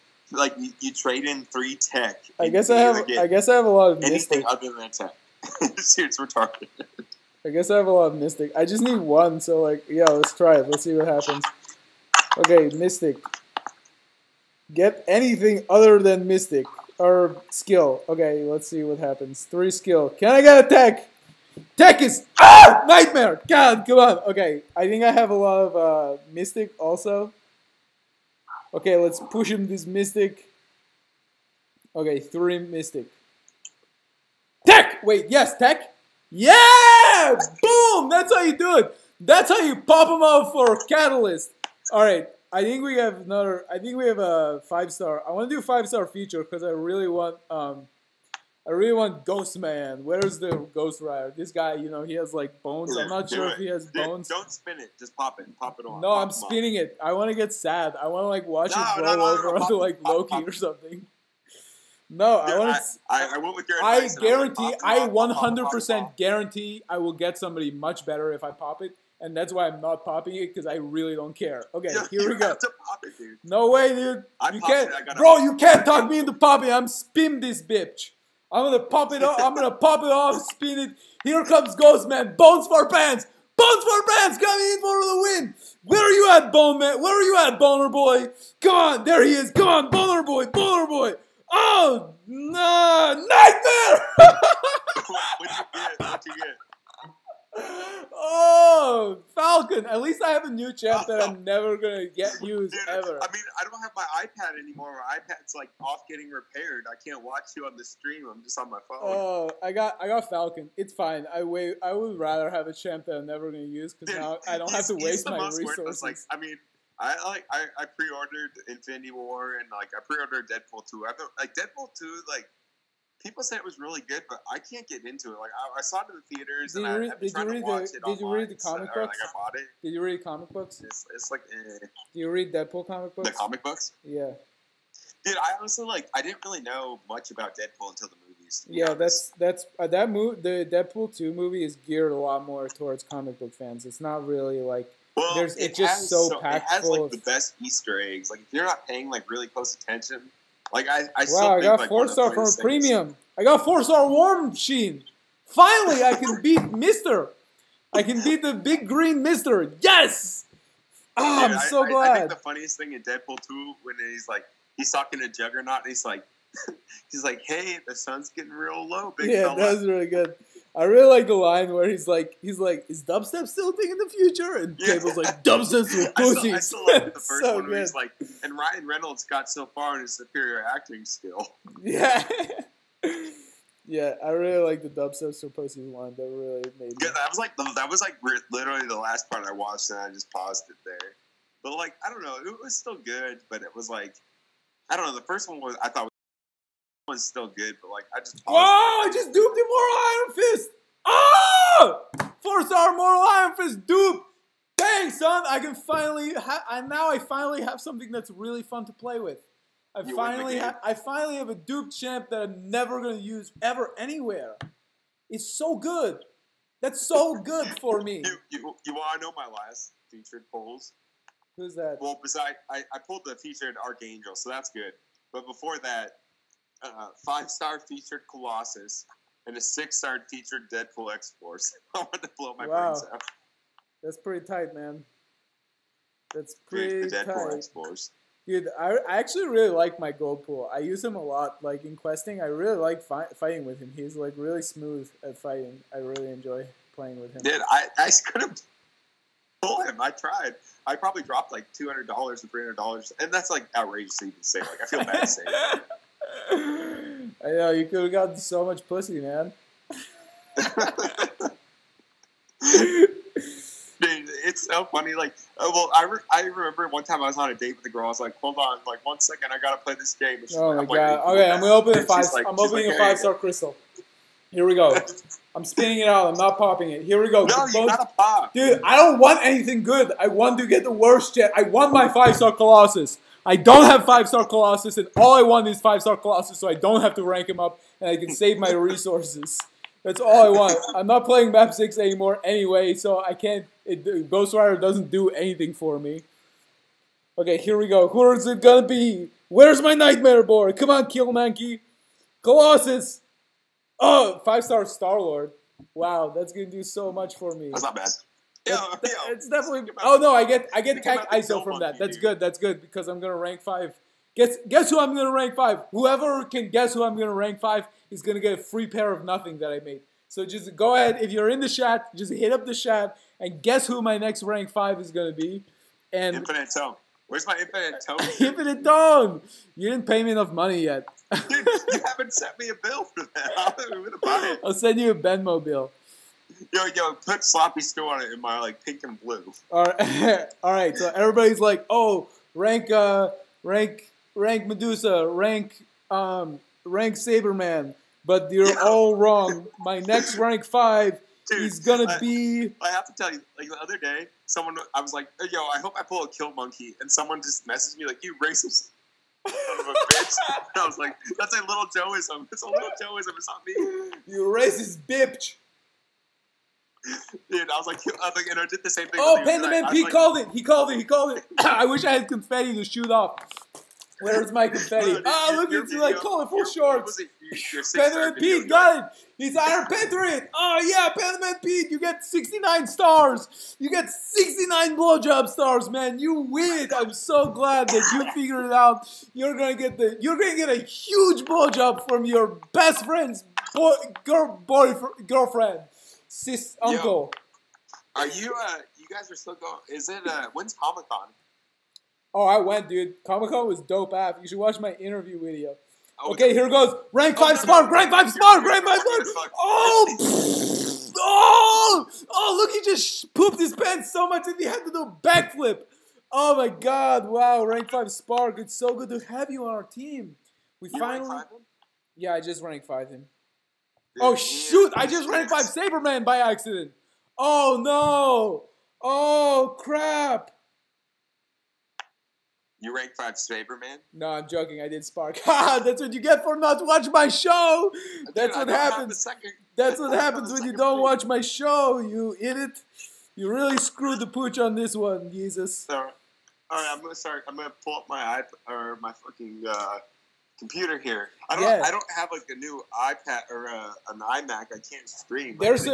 you trade in 3 tech. I guess I have a lot of anything mystic. other than tech. It's retarded. I guess I have a lot of mystic. I just need 1, so like yeah, let's try it. Let's see what happens. Okay, mystic. Get anything other than mystic. Or skill. Okay, let's see what happens. 3 skill. Can I get a tech? Tech is nightmaer. God, come on. Okay, I think I have a lot of mystic also. Okay, let's push him this mystic. Okay, 3 mystic. Tech. Wait, yes, tech. Yeah, boom. That's how you do it. That's how you pop them out for catalyst. All right. I think we have another. I think we have a 5-star. I want to do a 5-star feature because I really want. I really want Ghost Man. Where's the Ghost Rider? This guy, you know, he has like bones. I'm not sure if he has bones. Don't spin it. Just pop it. Pop it on. No, I'm spinning it. I want to get sad. I want to like watch it roll over onto like Loki or something. No, I want to. I went with your advice. I guarantee. I 100% guarantee I will get somebody much better if I pop it. And that's why I'm not popping it, because I really don't care. Okay, here we go. Have to pop it, dude. No way, dude. You can't, bro. You can't talk me into popping. I'm spin this bitch. I'm gonna pop it off. I'm gonna pop it off. Spin it. Here comes Ghost Man. Bones for pants. Bones for pants coming in for the win. Where are you at, Bone Man? Where are you at, Boner Boy? Come on, there he is. Come on, Boner Boy. Boner Boy. Oh, no, nightmare. What'd you get? Oh, Falcon. At least I have a new champ that I'm never going to get used ever. I mean, I don't have my iPad anymore. My iPad's like off getting repaired. I can't watch you on the stream. I'm just on my phone. Oh, I got Falcon. It's fine. I would rather have a champ that I'm never going to use because now I don't have to waste my resources. Like, I mean, I pre-ordered Infinity War and like I pre-ordered Deadpool 2. Like Deadpool 2, like people say it was really good, but I can't get into it. Like I saw it in the theaters, and I've been trying to watch it online. Did you read the comic books? Like I bought it. Did you read comic books? It's like. Do you read Deadpool comic books? The comic books? Yeah. Dude, I honestly I didn't really know much about Deadpool until the movies. Yeah, that's that movie. The Deadpool 2 movie is geared a lot more towards comic book fans. It's not really like. Well, it's just so packed. It has full like the best Easter eggs. Like if you're not paying like really close attention, like I got like 4-star from a premium. I got 4-star War Machine. Finally, I can beat Mister. I can beat the big green Mister. Yes. Oh, I'm so glad. I think the funniest thing in Deadpool 2 when he's talking to Juggernaut, and he's like, hey, the sun's getting real low, big fella. That was really good. I really like the line where he's like, is dubstep still a thing in the future? And Cable's like, dubstep's for pussies. I still like the first So one where good. he's like, and Ryan Reynolds got so far in his superior acting skill. Yeah. Yeah, I really like the dubstep's for pussies line. That really made me. Yeah, that was like literally the last part I watched, and I just paused it there. But like, I don't know, it was still good, but it was like, I don't know. The first one I thought was still good, but like I just paused. Oh, I just duped Immortal Iron Fist. Oh, 4-star Immortal Iron Fist dupe. Dang, son, I can finally I finally have something that's really fun to play with. I finally have a dupe champ that I'm never gonna use ever anywhere. It's so good. That's so good for me. You want to know my last featured pulls? Who's that? Well, besides, I pulled the featured Archangel, so that's good. But before that, 5-star featured Colossus and a 6-star featured Deadpool X-Force. I wanted to blow my brains out. That's pretty tight, man. That's pretty the Deadpool tight. X-Force. Dude, I actually really like my gold pool. I use him a lot, like in questing. I really like fighting with him. He's like really smooth at fighting. I really enjoy playing with him. Dude, I couldn't pull him. I tried. I probably dropped like $200 or $300, and that's like outrageous to even say. Like I feel bad saying it. I know, you could have gotten so much pussy, man. Dude, it's so funny. Like, I remember one time I was on a date with a girl. I was like, "Hold on, like 1 second, I gotta play this game." Oh my god! Okay, I'm gonna open a 5. I'm opening a 5-star crystal. Here we go. I'm spinning it out. I'm not popping it. Here we go. No, you gotta pop. Dude, I don't want anything good. I want to get the worst jet. I want my 5-star Colossus. I don't have 5-star Colossus, and all I want is 5-star Colossus, so I don't have to rank him up, and I can save my resources. That's all I want. I'm not playing map 6 anymore anyway, so I can't. Ghost Rider doesn't do anything for me. Okay, here we go. Who is it gonna be? Where's my Nightmare board? Come on, Killmonkey. Colossus. Oh, 5-star Star-Lord. Wow, that's gonna do so much for me. That's not bad. It's definitely. Oh no, I get tank ISO from that. That's good. That's good because I'm gonna rank 5. Guess who I'm gonna rank 5? Whoever can guess who I'm gonna rank 5 is gonna get a free pair of nothing that I made. So just go ahead. If you're in the chat, just hit up the chat and guess who my next rank 5 is gonna be. And Infinite Tone. Where's my Infinite Tone? Infinite Tone. You didn't pay me enough money yet. Dude, you haven't sent me a bill for that. I'm gonna buy it. I'll send you a Venmo bill. Yo, put sloppy stew on it in my like pink and blue. All right, all right. So everybody's like, oh, rank Medusa, rank Saberman, but you're all wrong. My next rank 5 is gonna be. I have to tell you, like the other day, I was like, yo, I hope I pull a kill monkey, and someone just messaged me like, you racist son of a bitch. And I was like, that's a little Joeism. It's a little Joeism. It's not me. You racist bitch. Dude, I was like, and I did the same thing. Oh, Pandaman P called it. He called it. I wish I had confetti to shoot off. Where's my confetti? Look at you, like colorful shorts. Pandaman Pete got it. He's Iron Patriot. Oh yeah, Pandaman Pete, you get 69 stars. You get 69 blowjob stars, man. You win. I'm so glad that you figured it out. You're gonna get a huge blowjob from your best friend's girlfriend, sis uncle. Yo, are you guys are still going? Is it when's Comic-Con? Oh, I went, dude. Comic-Con was dope app. You should watch my interview video. Okay, here it goes. Rank 5 Spark! Rank 5 Spark! Rank 5 Spark! Oh, look, he just pooped his pants so much that he had to do a backflip. Oh my god, wow, rank 5 Spark. It's so good to have you on our team. We finally... Yeah, I just rank 5 him. Oh, shoot, I just rank 5 Saberman by accident. Oh, no. Oh, crap. You rank 5 Saberman? No, I'm joking. I did Spark. That's what you get for not watching my show. That's what happens. That's what happens when you don't watch my show, you idiot. You really screwed the pooch on this one, Jesus. All right, I'm gonna start. I'm gonna pull up my my fucking computer here. I don't have like a new iPad or an iMac. I can't stream. There's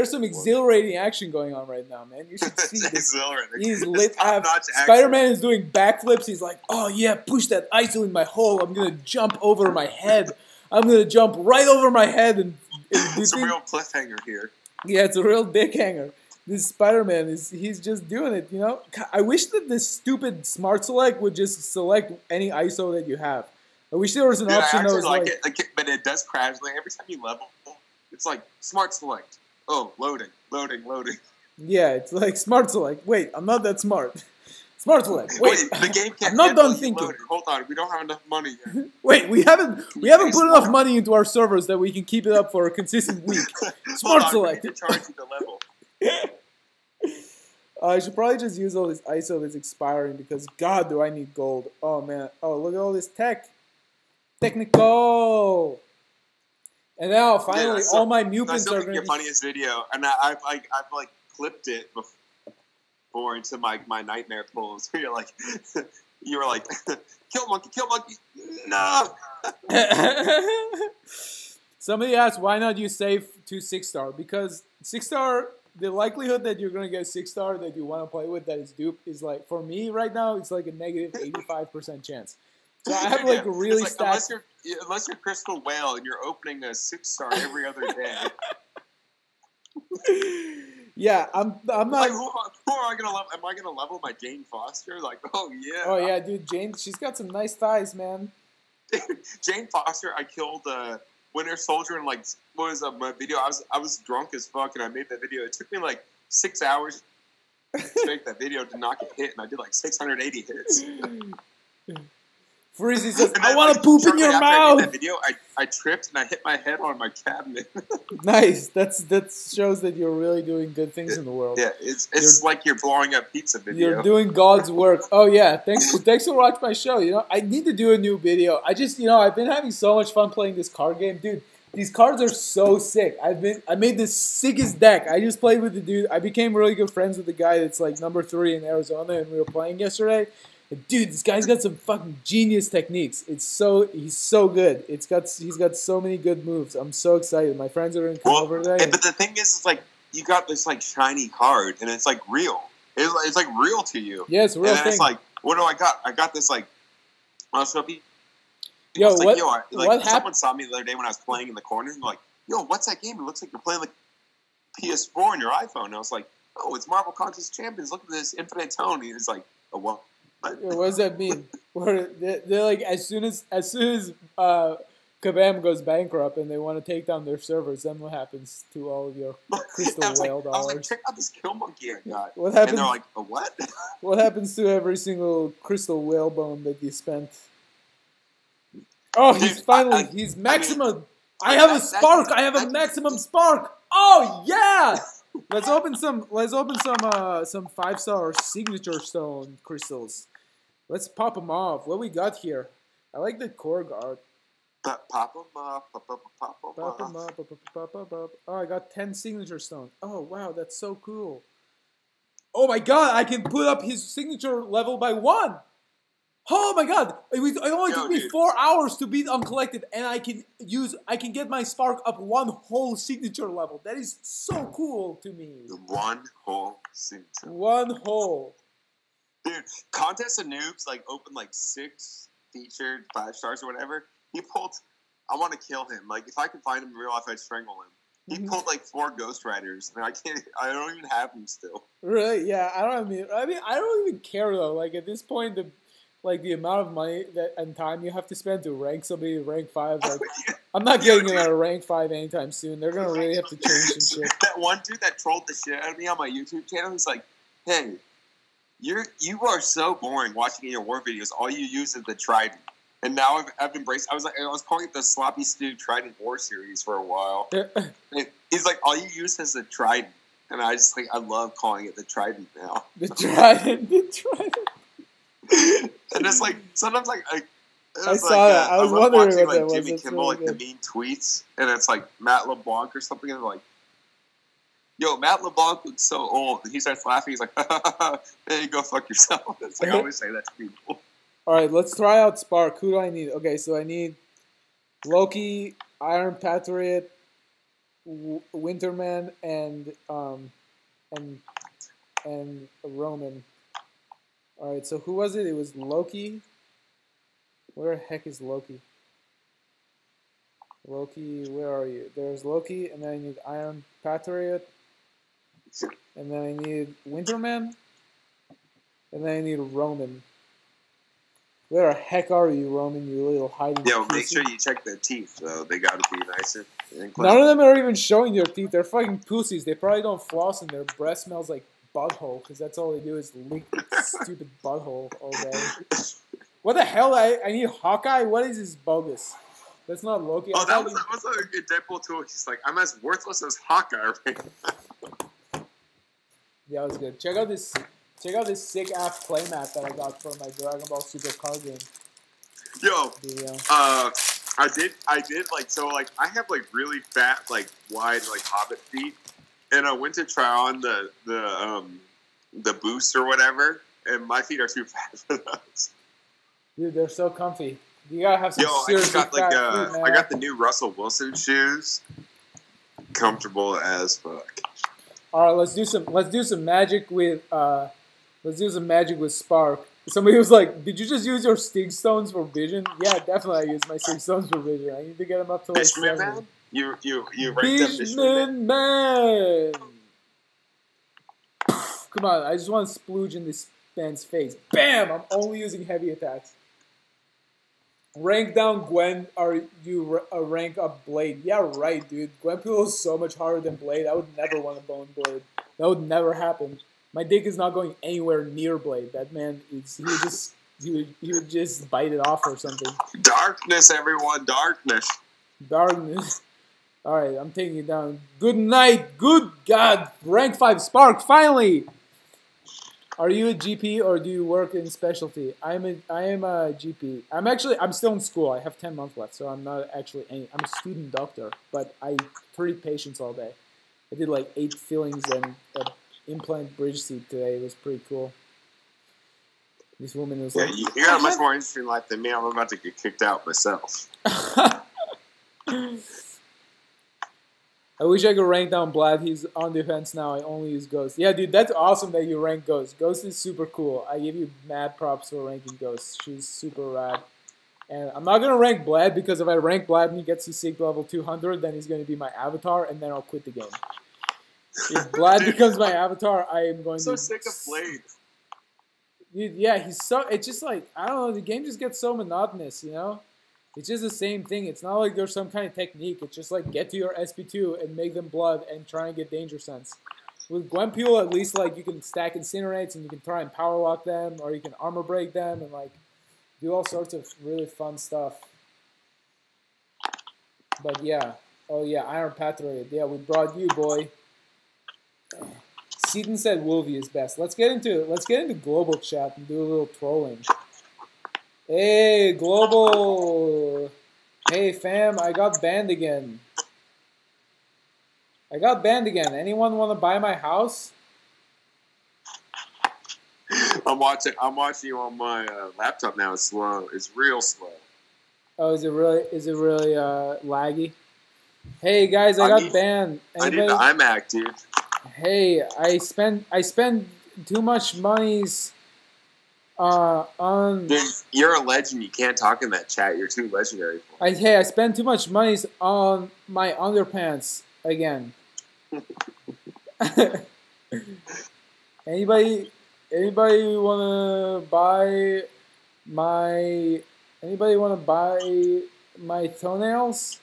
some exhilarating action going on right now, man. You should see this. Exhilarating. He's lit. Spider-Man is doing backflips. He's like, oh yeah, push that ISO in my hole. I'm gonna jump over my head. I'm gonna jump right over my head and It's a real cliffhanger here. Yeah, it's a real dick hanger. This Spider-Man he's just doing it, you know? I wish that this stupid Smart Select would just select any ISO that you have. I wish there was an option that was like it, but it does crash. Like every time you level, it's like Smart Select. Oh, loading. Yeah, it's like Smart Select. Wait, I'm not that smart. Smart Select. Wait, the game can't. I'm not done thinking. Loaded. Hold on, we don't have enough money yet. Wait, we haven't put enough money into our servers that we can keep it up for a consistent week. Smart Select. We need to charge you the level. I should probably just use all this ISO that's expiring because God, do I need gold. Oh man. Oh, look at all this technical. And now finally, all my mutants are going to be. The funniest video, and I've like clipped it before into my nightmare pulls. Where you're like, you were like, kill monkey, no. Somebody asked, why not you save to 6-star? Because 6-star, the likelihood that you're going to get 6-star that you want to play with that is dupe is like, for me right now, it's like a negative 85% chance. So I have like really stacked. Unless you're Crystal Whale and you're opening a 6-star every other day. Yeah, I'm not. Like, who am I gonna level? Am I gonna level my Jane Foster? Like, oh yeah. Oh yeah, dude, Jane, she's got some nice thighs, man. Jane Foster, I killed Winter Soldier in like what was my video? I was drunk as fuck and I made that video. It took me like 6 hours to make that video to knock a hit, and I did like 680 hits. Freezy says, I want to poop in your mouth. I made that video, I tripped and I hit my head on my cabinet. Nice. That shows that you're really doing good things in the world. Yeah, it's like you're blowing up pizza video. You're doing God's work. Oh yeah, thanks for watching my show. You know, I need to do a new video. I've been having so much fun playing this card game, dude. These cards are so sick. I made this sickest deck. I just played with the dude. I became really good friends with the guy that's like number 3 in Arizona, and we were playing yesterday. Dude, this guy's got some fucking genius techniques. He's so good. He's got so many good moves. I'm so excited. My friends are gonna come over today. But the thing is, it's like you got this like shiny card, and it's like real. It's like real to you. Yeah, it's a real thing. It's like, what do I got? I got this like. I'll show you. Yo, like, what happened? Someone saw me the other day when I was playing in the corner, and they're like, "Yo, what's that game? It looks like you're playing like PS4 on your iPhone." And I was like, "Oh, it's Marvel Contest Champions. Look at this infinite tone." And he's like, "Oh, what?" What does that mean? They're like, as soon as Kabam goes bankrupt and they want to take down their servers, then what happens to all of your Crystal Whale dollars? I was like, check out this kill monkey I got. What happens? And they're like, a what? What happens to every single Crystal Whale bone that you spent? Oh, he's he's maximum. I have a spark. I have a maximum spark. Oh yeah. Let's open some 5-star signature stone crystals. Let's pop them off. What we got here? I like the core guard. Pop them up, pop them up. Oh, I got 10 signature stones. Oh wow, that's so cool. Oh my god, I can put up his signature level by 1. Oh my god, it only took me 4 hours to beat Uncollected, and I can get my spark up 1 whole signature level. That is so cool to me. 1 whole signature. 1 whole. Dude, Contest of Noobs like opened like 6 featured 5 stars or whatever. He pulled. I want to kill him. Like if I could find him in real life, I'd strangle him. He pulled like 4 Ghost Riders, and I don't even have them still. Really? Yeah, I don't even care though. Like at this point, the amount of money and time you have to spend to rank somebody to rank 5, like I'm not getting him at a rank 5 anytime soon. They're gonna really have to change some shit. That one dude that trolled the shit out of me on my YouTube channel, he's like, "Hey, you are so boring watching your war videos. All you use is the Trident." And now I've embraced. I was calling it the Sloppy Stew Trident War series for a while. He's like, all you use is the Trident, and I love calling it the Trident now. The Trident. And it's like sometimes I saw that. I was wondering watching, what that was. Jimmy Kimmel really the mean tweets, and it's like Matt LeBlanc or something, and they're like, "Yo, Matt LeBlanc looks so old." And he starts laughing. He's like, "There you go, fuck yourself." It's like I always say that to people. All right, let's try out Spark. Who do I need? Okay, so I need Loki, Iron Patriot, Winterman, and Roman. All right, so who was it? It was Loki. Where the heck is Loki? Loki, where are you? There's Loki, and then I need Iron Patriot, and then I need Winterman, and then I need Roman. Where the heck are you, Roman, you little hiding Yo, pussy? make sure you check their teeth, though. They gotta be nice and clean. None of them are even showing their teeth. They're fucking pussies. They probably don't floss, and their breath smells like butthole, because that's all they do is lick stupid butthole all day. What the hell? I need Hawkeye? What is this bogus? That's not Loki. Oh, that was a good Deadpool too. He's like, I'm as worthless as Hawkeye right now. Yeah, that was good. Check out this sick ass playmat that I got for my Dragon Ball Super card game. Yo, video. I did like, so like I have like really fat, like wide, like Hobbit feet, and I went to try on the boost or whatever, and my feet are too fat for those. Dude, they're so comfy. You gotta have some I seriously got like fat feet, man. I got the new Russell Wilson shoes, comfortable as fuck. All right, let's do some magic with Spark. Somebody was like, "Did you just use your Stig Stones for vision?" Yeah, definitely. I use my Stig Stones for vision. I need to get them up to like Fishman 70. Man? You ranked up Fishman Man. Come on, I just want to splooge in this man's face. Bam! I'm only using heavy attacks. Rank down Gwen, or you rank up Blade. Yeah, right, dude. Gwenpool is so much harder than Blade. I would never want to bone Blade. That would never happen. My dick is not going anywhere near Blade. That man, he would just bite it off or something. Darkness, everyone, darkness. Darkness. All right, I'm taking it down. Good night. Good God. Rank 5 Spark, finally. Are you a GP or do you work in specialty? I am a GP. I'm still in school. I have 10 months left, so I'm not actually I'm a student doctor, but I treat patients all day. I did like 8 fillings and an implant bridge seat today. It was pretty cool. This woman was like, you got a much more interesting life than me. I'm about to get kicked out myself. I wish I could rank down Blad. He's on defense now. I only use Ghost. Yeah, dude, that's awesome that you rank Ghost. Ghost is super cool. I give you mad props for ranking Ghost. She's super rad. And I'm not going to rank Blad because if I rank Blad and he gets to Sig level 200, then he's going to be my avatar, and then I'll quit the game. If Blad becomes my avatar, I am going so to... sick of Blade. Dude, yeah, he's so... It's just like, I don't know, the game just gets so monotonous, you know? It's just the same thing. It's not like there's some kind of technique. It's just like get to your SP2 and make them blood and try and get danger sense. With Gwenpool, at least like you can stack incinerates and you can try and power lock them or you can armor break them and like do all sorts of really fun stuff. But yeah. Oh yeah, Iron Patriot. Yeah, we brought you, boy. Seaton said Wolvie is best. Let's get into global chat and do a little trolling. Hey, Global! Hey, fam, I got banned again. Anyone want to buy my house? I'm watching you on my laptop now. It's slow. It's real slow. Oh, is it really laggy? Hey, guys, I got banned. Anybody? I need the iMac, dude. Hey, I spend too much monies... Dude, you're a legend. You can't talk in that chat. You're too legendary for it. I spend too much money on my underpants again. Anybody wanna buy my toenails?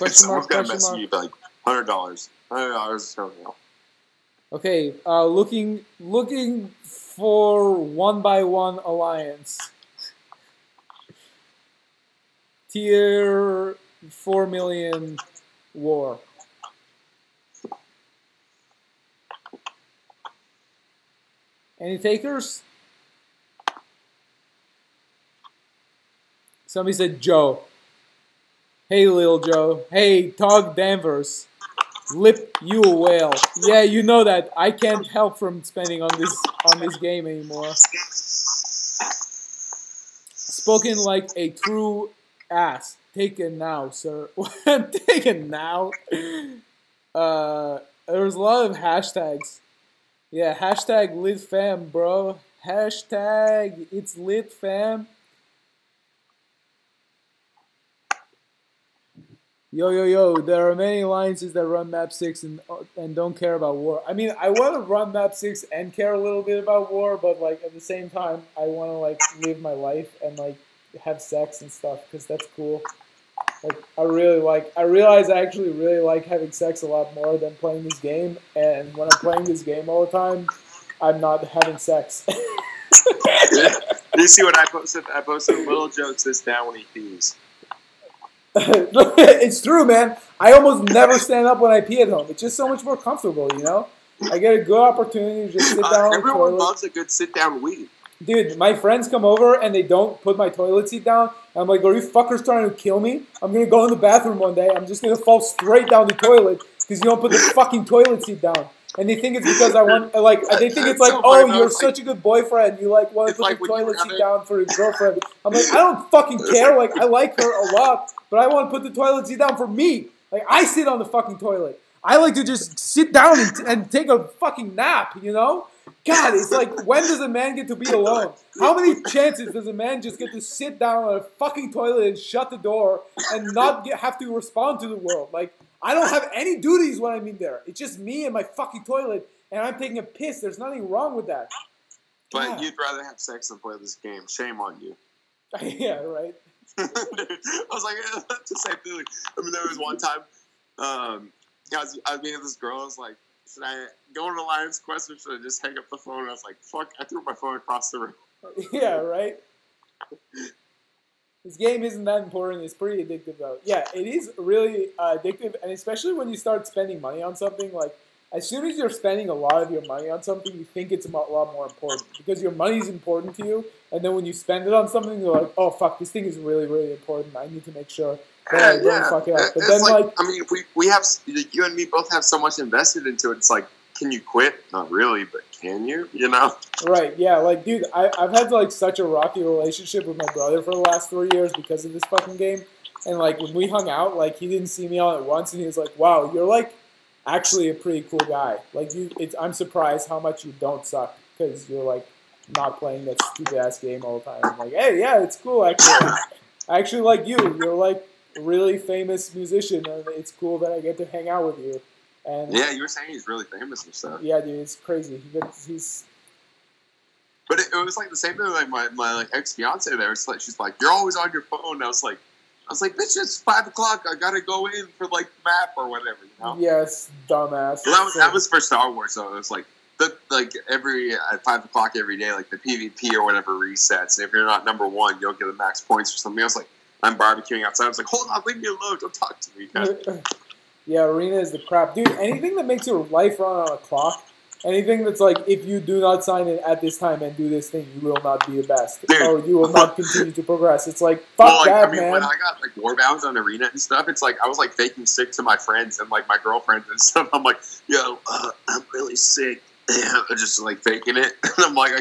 Someone's gonna message you like $100. $100 a toenail. Okay, looking for 1x1 alliance. Tier 4 million war. Any takers? Somebody said Joe. Hey, Lil Joe. Hey, Tog Danvers. Lip you a whale. Yeah, you know that. I can't help from spending on this game anymore. Spoken like a true ass. Taken now, sir. Taken now? There's a lot of hashtags. Yeah, hashtag lit fam, bro. Hashtag it's lit fam. Yo, yo, yo, there are many alliances that run map 6 and don't care about war. I mean, I want to run map 6 and care a little bit about war, but like at the same time, I want to like live my life and like have sex and stuff because that's cool. Like I realize I actually really like having sex a lot more than playing this game, and when I'm playing this game all the time, I'm not having sex. You see what I posted? I posted a little joke sits down when he pees. It's true, man. I almost never stand up when I pee at home. It's just so much more comfortable, you know? I get a good opportunity to just sit down on the Everyone toilet. loves a good sit-down wee. Dude, my friends come over and they don't put my toilet seat down. I'm like, are you fuckers trying to kill me? I'm going to go in the bathroom one day. I'm just going to fall straight down the toilet because you don't put the fucking toilet seat down. And they think it's because I want, like, they think it's like, oh, you're such a good boyfriend. You, like, want to put the toilet seat down for your girlfriend. I'm like, I don't fucking care. Like, I like her a lot, but I want to put the toilet seat down for me. Like, I sit on the fucking toilet. I like to just sit down and take a fucking nap, you know? God, it's like, when does a man get to be alone? How many chances does a man just get to sit down on a fucking toilet and shut the door and not have to respond to the world? Like, I don't have any duties when I'm in there. It's just me and my fucking toilet, and I'm taking a piss. There's nothing wrong with that. But you'd rather have sex than play this game. Shame on you. Yeah, right. I was like, that's the same thing. I mean, there was one time, I was meeting this girl. I was like, should I go on Alliance Quest or should I just hang up the phone? And I was like, fuck, I threw my phone across the room. Yeah, right? This game isn't that important. It's pretty addictive, though. Yeah, it is really addictive, and especially when you start spending money on something. Like, as soon as you're spending a lot of your money on something, you think it's a lot more important because your money is important to you. And then when you spend it on something, you're like, oh, fuck, this thing is really, really important. I need to make sure that I don't fuck it up. But then, like, I mean, we have, you and me both have so much invested into it. It's like, can you quit? Not really, but can you? You know? Right, yeah. Like, dude, I've had, like, such a rocky relationship with my brother for the last 3 years because of this fucking game. And, like, when we hung out, like, he didn't see me on it once, and he was like, wow, you're, like, actually a pretty cool guy. Like, I'm surprised how much you don't suck because you're, like, not playing that stupid-ass game all the time. I'm like, hey, yeah, it's cool, actually. I actually like you. You're, like, a really famous musician, and it's cool that I get to hang out with you. And yeah, you were saying he's really famous and stuff. Yeah, dude, it's crazy. He's. But it was like the same thing. Like my like ex fiance there. It's like she's like, "You're always on your phone." And I was like, "Bitch, it's 5 o'clock. I gotta go in for like map or whatever." You know? Yes, dumbass. Well, that was for Star Wars, so it was like every at 5 o'clock every day, like the PvP or whatever resets. And if you're not number one, you'll get the max points or something. I was like, I'm barbecuing outside. I was like, "Hold on, leave me alone. Don't talk to me." Yeah, arena is the crap. Dude, anything that makes your life run on a clock, anything that's like, if you do not sign in at this time and do this thing, you will not be the best. Dude. Or you will not continue to progress. It's like, fuck that, man. When I got, like, Warbounds on Arena and stuff, it's like, I was, like, faking sick to my friends and, like, my girlfriends and stuff. I'm like, yo, I'm really sick. I'm just, like, faking it. And I'm like,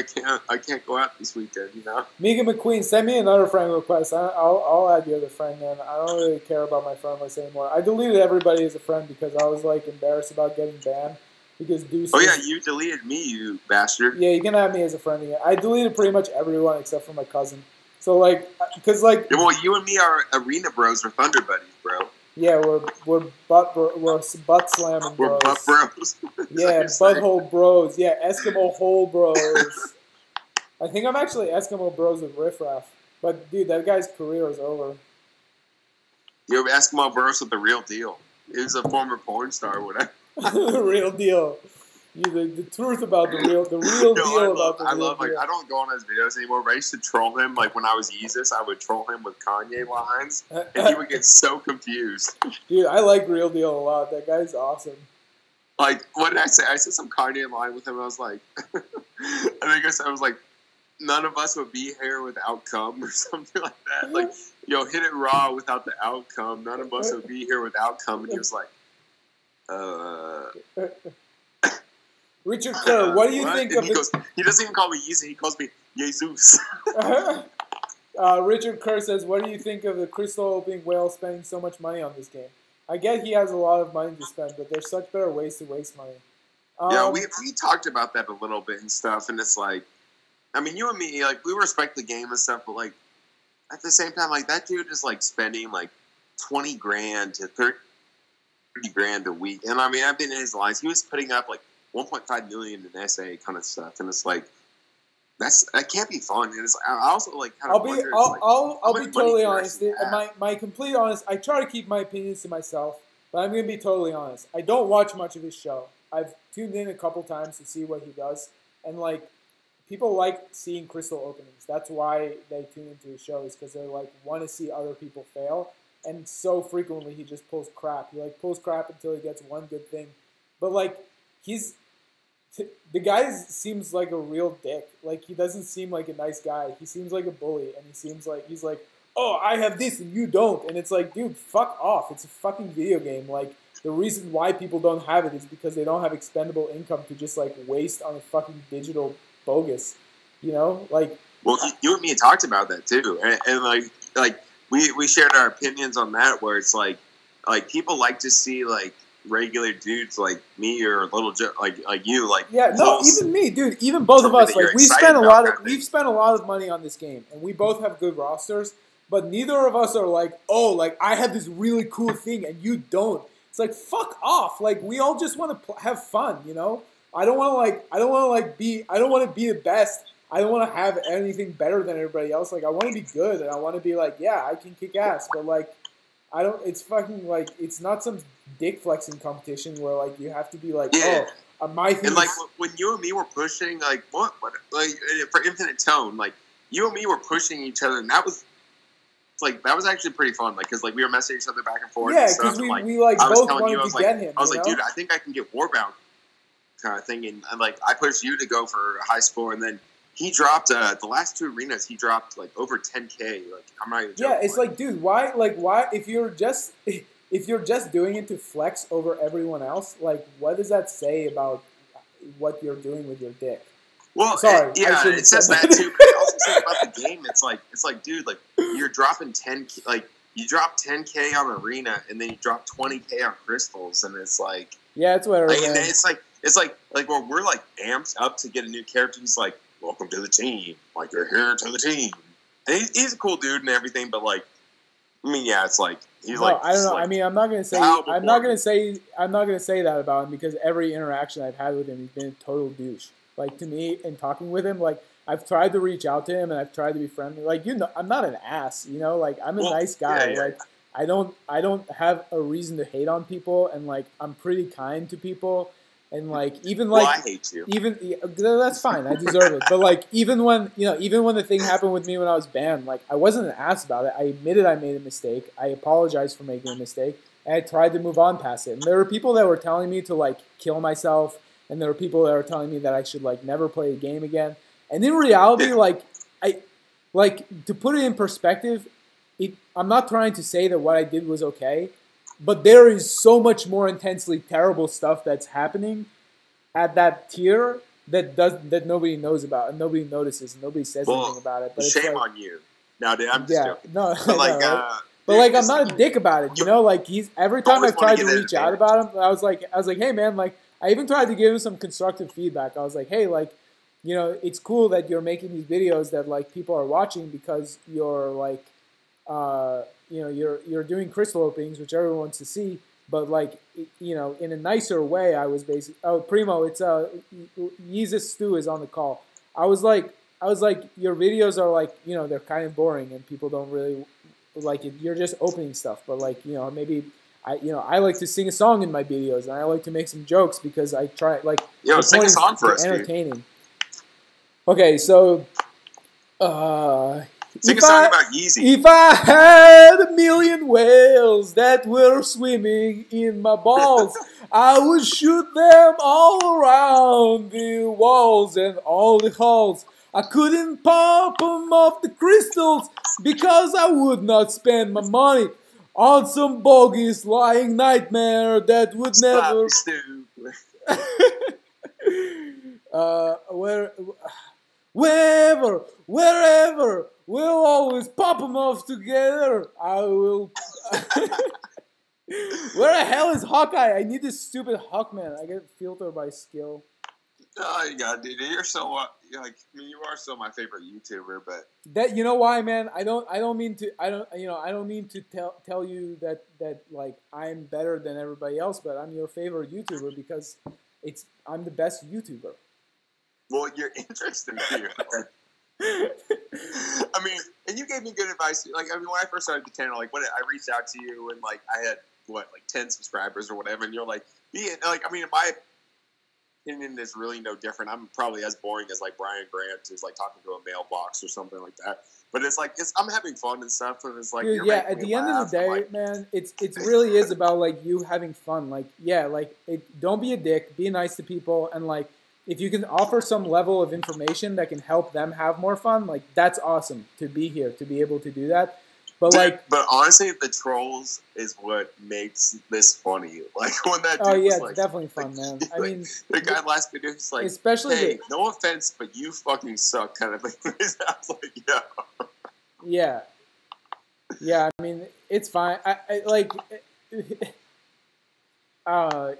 I can't go out this weekend, you know? Megan McQueen, send me another friend request. I'll add you as a friend, man. I don't really care about my friend list anymore. I deleted everybody as a friend because I was, like, embarrassed about getting banned. Because Deuce. Oh, yeah, you deleted me, you bastard. Yeah, you can have me as a friend again. I deleted pretty much everyone except for my cousin. So, like, because, like. Yeah, well, you and me are Arena Bros or Thunder Buddies, bro. Yeah, we're butt slamming bros. We're butt bros. Yeah, butthole bros. Yeah, Eskimo hole bros. I think I'm actually Eskimo bros with Riff Raff. But, dude, that guy's career is over. You're Eskimo bros with the real deal. He was a former porn star or whatever. The real deal. The truth about the real deal about the real deal. Like, I don't go on his videos anymore, but I used to troll him. Like, when I was Yeezus, I would troll him with Kanye lines, and he would get so confused. Dude, I like Real Deal a lot. That guy's awesome. Like, what did I say? I said some Kanye line with him. I was like, I was like, none of us would be here without cum or something like that. Like, yo, hit it raw without the outcome. None of us would be here without cum. And he was like, Richard Kerr, what do you think of he doesn't even call me Yeezus, he calls me Jesus. Richard Kerr says, what do you think of the crystal opening whale spending so much money on this game? I get he has a lot of money to spend, but there's such better ways to waste money. Yeah, we talked about that a little bit and stuff, and it's like, I mean, you and me, like, we respect the game and stuff, but, like, at the same time, like, that dude is, like, spending, like, 20 grand to 30 grand a week. And I mean, I've been in his lines. He was putting up like 1.5 million in SA kind of stuff, and it's like that can't be fun. And it's, I also like kind of wonder. I'll be totally honest. My complete honest. I try to keep my opinions to myself, but I'm gonna be totally honest. I don't watch much of his show. I've tuned in a couple times to see what he does, and like people like seeing crystal openings. That's why they tune into his shows, because they like want to see other people fail. And so frequently he just pulls crap. He like pulls crap until he gets one good thing. But like the guy seems like a real dick. Like he doesn't seem like a nice guy. He seems like a bully, and he seems like he's like, oh, I have this and you don't. And it's like, dude, fuck off. It's a fucking video game. Like the reason why people don't have it is because they don't have expendable income to just like waste on a fucking digital bogus. You know, like. Well, you and me talked about that too, and like we shared our opinions on that, where it's like people like to see like regular dudes like me or like you, like yeah, no, even me, dude, even both of us, like we've spent a lot of money on this game, and we both have good rosters, but neither of us are like, oh, like I have this really cool thing and you don't. It's like, fuck off. Like we all just want to have fun, you know. I don't want to be the best. I don't want to have anything better than everybody else. Like I want to be good, and I want to be like, yeah, I can kick ass, but like I don't. It's fucking like it's not some dick flexing competition where like you have to be like, yeah. Oh, my thing. And like when you and me were pushing, like what like for Infinite Tone, like you and me were pushing each other, and that was actually pretty fun. Like because like we were messaging each other back and forth. Yeah, because we both wanted to get him. I was like, dude, I think I can get Warbound, kind of thing, and like I pushed you to go for a high score, and then. He dropped the last two arenas. He dropped like over 10K. Like I'm not even joking. Yeah, it's like, dude, why? If you're just doing it to flex over everyone else, like what does that say about what you're doing with your dick? Well, sorry, it says that too. But it also says about the game. It's like, dude, like you're dropping 10K. Like you drop 10K on arena, and then you drop 20K on crystals, and it's like, yeah, it's whatever. Like, and it's like where we're like amped up to get a new character. He's like. Welcome to the team. Like you're here to the team. And he's a cool dude and everything, but like, I mean, yeah, it's like he's no, like. I don't know. Like, I mean, I'm not gonna say that about him because every interaction I've had with him, he's been a total douche. Like to me, in talking with him, like I've tried to reach out to him and I've tried to be friendly. Like I'm not an ass, you know. Like I'm a nice guy. Yeah. Like I don't have a reason to hate on people, and like I'm pretty kind to people. And like even like I hate you. Even that's fine. I deserve it. But like even when the thing happened with me when I was banned, like I wasn't an ass about it. I admitted I made a mistake. I apologized for making a mistake, and I tried to move on past it. And there were people that were telling me to like kill myself, and there were people that were telling me that I should like never play a game again. And in reality, to put it in perspective, I'm not trying to say that what I did was okay. But there is so much more intensely terrible stuff that's happening at that tier that nobody knows about and nobody notices and nobody says anything about it. But shame on you. No, dude, I'm just joking. No, but like I'm not a dick about it, you know. Like every time I've tried to reach out about him, I was like, hey man, like I even tried to give him some constructive feedback. I was like, hey, like, you know, it's cool that you're making these videos that like people are watching because you're like. You know, you're doing crystal openings, which everyone wants to see, but like, you know, in a nicer way. I was basically, oh, Primo, it's Yeezus Stu is on the call. I was like, your videos are like, you know, they're kind of boring and people don't really like it. You're just opening stuff, but like, you know, maybe I like to sing a song in my videos and I like to make some jokes because I try like. Yo, sing a song for us, entertaining. Dude. Okay, so. Sing a song about Yeezy. If I had a million whales that were swimming in my balls, I would shoot them all around the walls and all the halls. I couldn't pop them off the crystals because I would not spend my money on some bogus lying nightmare that would never... Wherever, we'll always pop them off together. I will. Where the hell is Hawkeye? I need this stupid Hawkman. I get filtered by skill. Oh yeah, dude, you're so you're like, I mean, you are still my favorite YouTuber, but That, you know why, man? I don't mean to I don't mean to tell you that like I'm better than everybody else, but I'm your favorite YouTuber because I'm the best YouTuber. well, you're interesting too. I mean, and you gave me good advice. Like, I mean, when I first started the channel, like when I reached out to you and like I had what, like 10 subscribers or whatever, and you're like, yeah, like, I mean, my opinion is really no different. I'm probably as boring as like Brian Grant, who's like talking to a mailbox or something like that. But it's like I'm having fun and stuff, and it's like, Dude, you're yeah. making At me the end of laugh. the day, Like, man, it really is about like you having fun. Like, yeah, like don't be a dick. Be nice to people, and like if you can offer some level of information that can help them have more fun, like that's awesome to be here to be able to do that. But like, but honestly, the trolls is what makes this funny. Like when that oh dude yeah, was it's like, definitely fun, man. I like, mean, the guy last video, he's like, especially hey, no offense, but you fucking suck, kind of thing. I was like, yeah. yeah, yeah. I mean, it's fine. I like,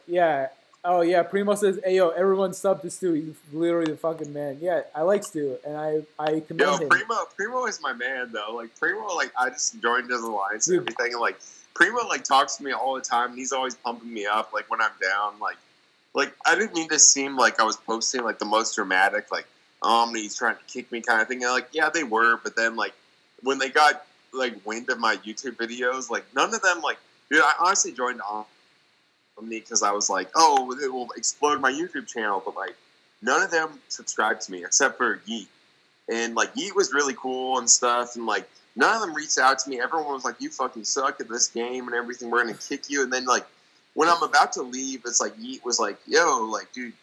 yeah. Oh yeah, Primo says, "Hey yo, everyone sub to Stu. He's literally the fucking man." Yeah, I like Stu, and I commend Yo, him. Primo is my man though. Like Primo, like I just joined his alliance and Dude. everything, and like Primo like talks to me all the time, and he's always pumping me up. Like when I'm down, like I didn't mean to seem like I was posting like the most dramatic, like he's trying to kick me kind of thing. And, like yeah, they were, but then like when they got like wind of my YouTube videos, like none of them like, dude, I honestly joined on me because I was like, oh, it will explode my YouTube channel, but like none of them subscribed to me except for Yeet. And like Yeet was really cool and stuff, and like none of them reached out to me. Everyone was like, "You fucking suck at this game and everything. We're gonna kick you." And then like when I'm about to leave, it's like Yeet was like, "Yo, like dude,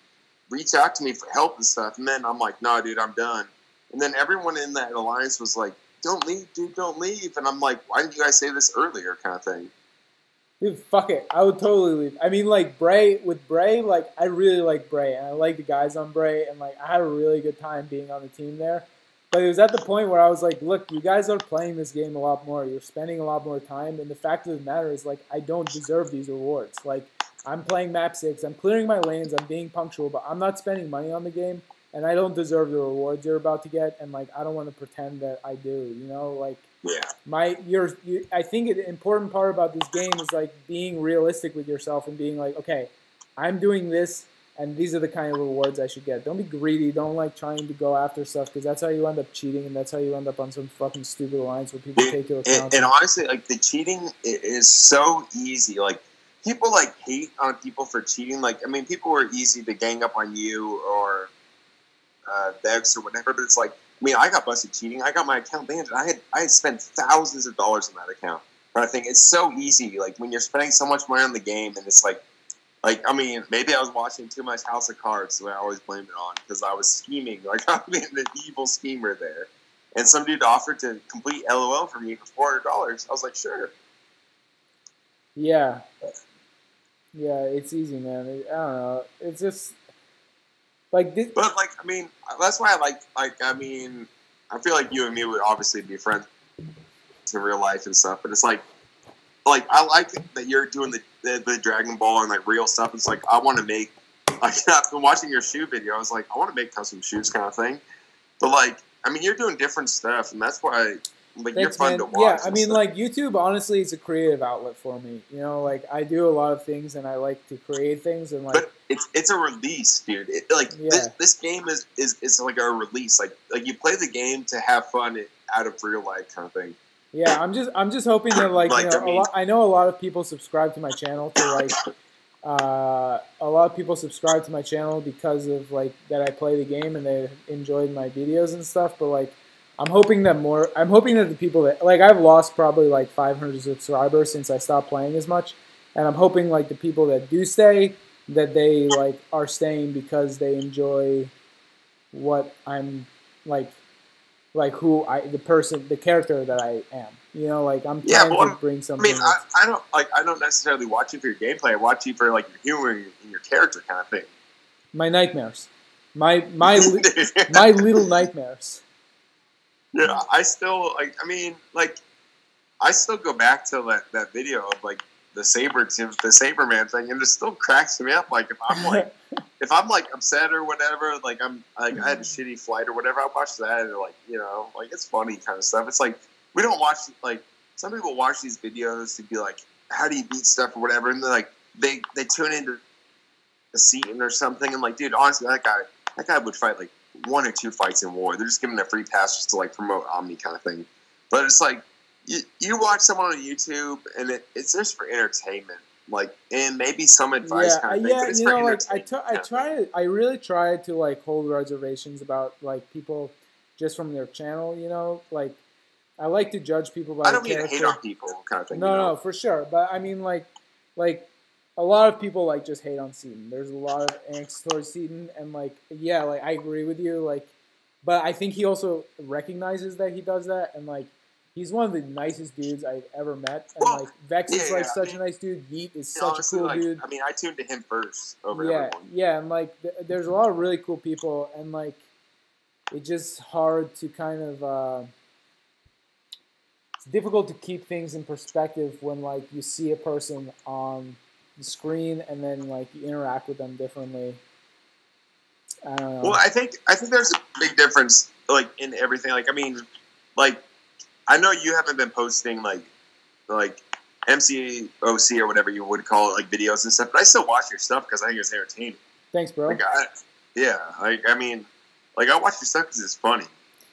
reach out to me for help and stuff." And then I'm like, "No, dude, I'm done." And then everyone in that alliance was like, "Don't leave, dude, don't leave." And I'm like, "Why didn't you guys say this earlier?" Kind of thing. Dude, fuck it. I would totally leave. I mean, like Bray, like I really like Bray, and I like the guys on Bray, and like I had a really good time being on the team there. But it was at the point where I was like, look, you guys are playing this game a lot more. You're spending a lot more time, and the fact of the matter is, like, I don't deserve these rewards. Like, I'm playing map 6, I'm clearing my lanes, I'm being punctual, but I'm not spending money on the game, and I don't deserve the rewards you're about to get, and like I don't want to pretend that I do. You know, like. Yeah. I think the important part about this game is like being realistic with yourself and being like, okay, I'm doing this, and these are the kind of rewards I should get. Don't be greedy. Don't like trying to go after stuff because that's how you end up cheating, and that's how you end up on some fucking stupid lines where people take your account. And honestly, like the cheating is so easy. Like people like hate on people for cheating. Like I mean, people were easy to gang up on you or Vex or whatever, but it's like. I mean, I got busted cheating. I got my account banned, and I had spent thousands of dollars on that account. But I think it's so easy, like when you're spending so much money on the game, and it's like I mean, maybe I was watching too much House of Cards, so I always blame it on because I was scheming, like I'm being the evil schemer there. And some dude offered to complete LOL for me for $400. I was like, sure. Yeah, it's easy, man. I don't know. It's just. Like this, but like I mean, that's why I mean, I feel like you and me would obviously be friends in real life and stuff. But it's like I like that you're doing the Dragon Ball and like real stuff. It's like I want to make. Like I've been watching your shoe video. I was like, I want to make custom shoes, kind of thing. But like, I mean, you're doing different stuff, and that's why. Like thanks, you're fun man. to watch. Yeah, I mean, like YouTube, honestly, is a creative outlet for me. You know, like I do a lot of things, and I like to create things, and like. But it's a release, dude. This game is like a release. Like you play the game to have fun out of real life kind of thing. Yeah, I'm just hoping that like you know, I know a lot of people subscribe to my channel to like. A lot of people subscribe to my channel because of like that I play the game and they enjoyed my videos and stuff. But like. I'm hoping that the people that, like, I've lost probably, like, 500 subscribers since I stopped playing as much, and I'm hoping, like, the people that do stay, that they, like, are staying because they enjoy what I'm, like the character that I am. You know, like, I'm trying to bring something. I mean, I don't necessarily watch you for your gameplay. I watch you for, like, your humor and your character kind of thing. My nightmares. My little nightmares. Yeah, I still like. I mean, like, I still go back to that video of like the Saberman thing, and it still cracks me up. Like if I'm like if I'm like upset or whatever, like I had a shitty flight or whatever, I'll watch that and like like it's funny kind of stuff. It's like we don't watch like some people watch these videos to be like, how do you beat stuff or whatever, and they're like they tune into a scene or something, and like, dude, honestly, that guy would fight like 1 or 2 fights in war. They're just giving a free pass just to like promote Omni kind of thing. But it's like you watch someone on YouTube and it's just for entertainment, like, and maybe some advice kind of thing. But it's for like I really try to like hold reservations about like people just from their channel. Like I like to judge people by. I don't mean to hate on people kind of thing. No, for sure. But I mean like a lot of people like just hate on Seaton. There's a lot of angst towards Seaton, and like like I agree with you. Like, but I think he also recognizes that he does that, and like he's one of the nicest dudes I've ever met. And like Vex is like such a nice dude. Yeet is such a cool dude. I mean, I tuned to him first over everyone. Yeah, and like there's a lot of really cool people, and like it's just hard to kind of. It's difficult to keep things in perspective when like you see a person on the screen and then like you interact with them differently. I don't know. Well, I think there's a big difference like in everything. Like I mean, like I know you haven't been posting like MCOC or whatever you would call it, like videos and stuff, but I still watch your stuff because I think it's entertaining. Thanks, bro. Like I mean, like I watch your stuff because it's funny.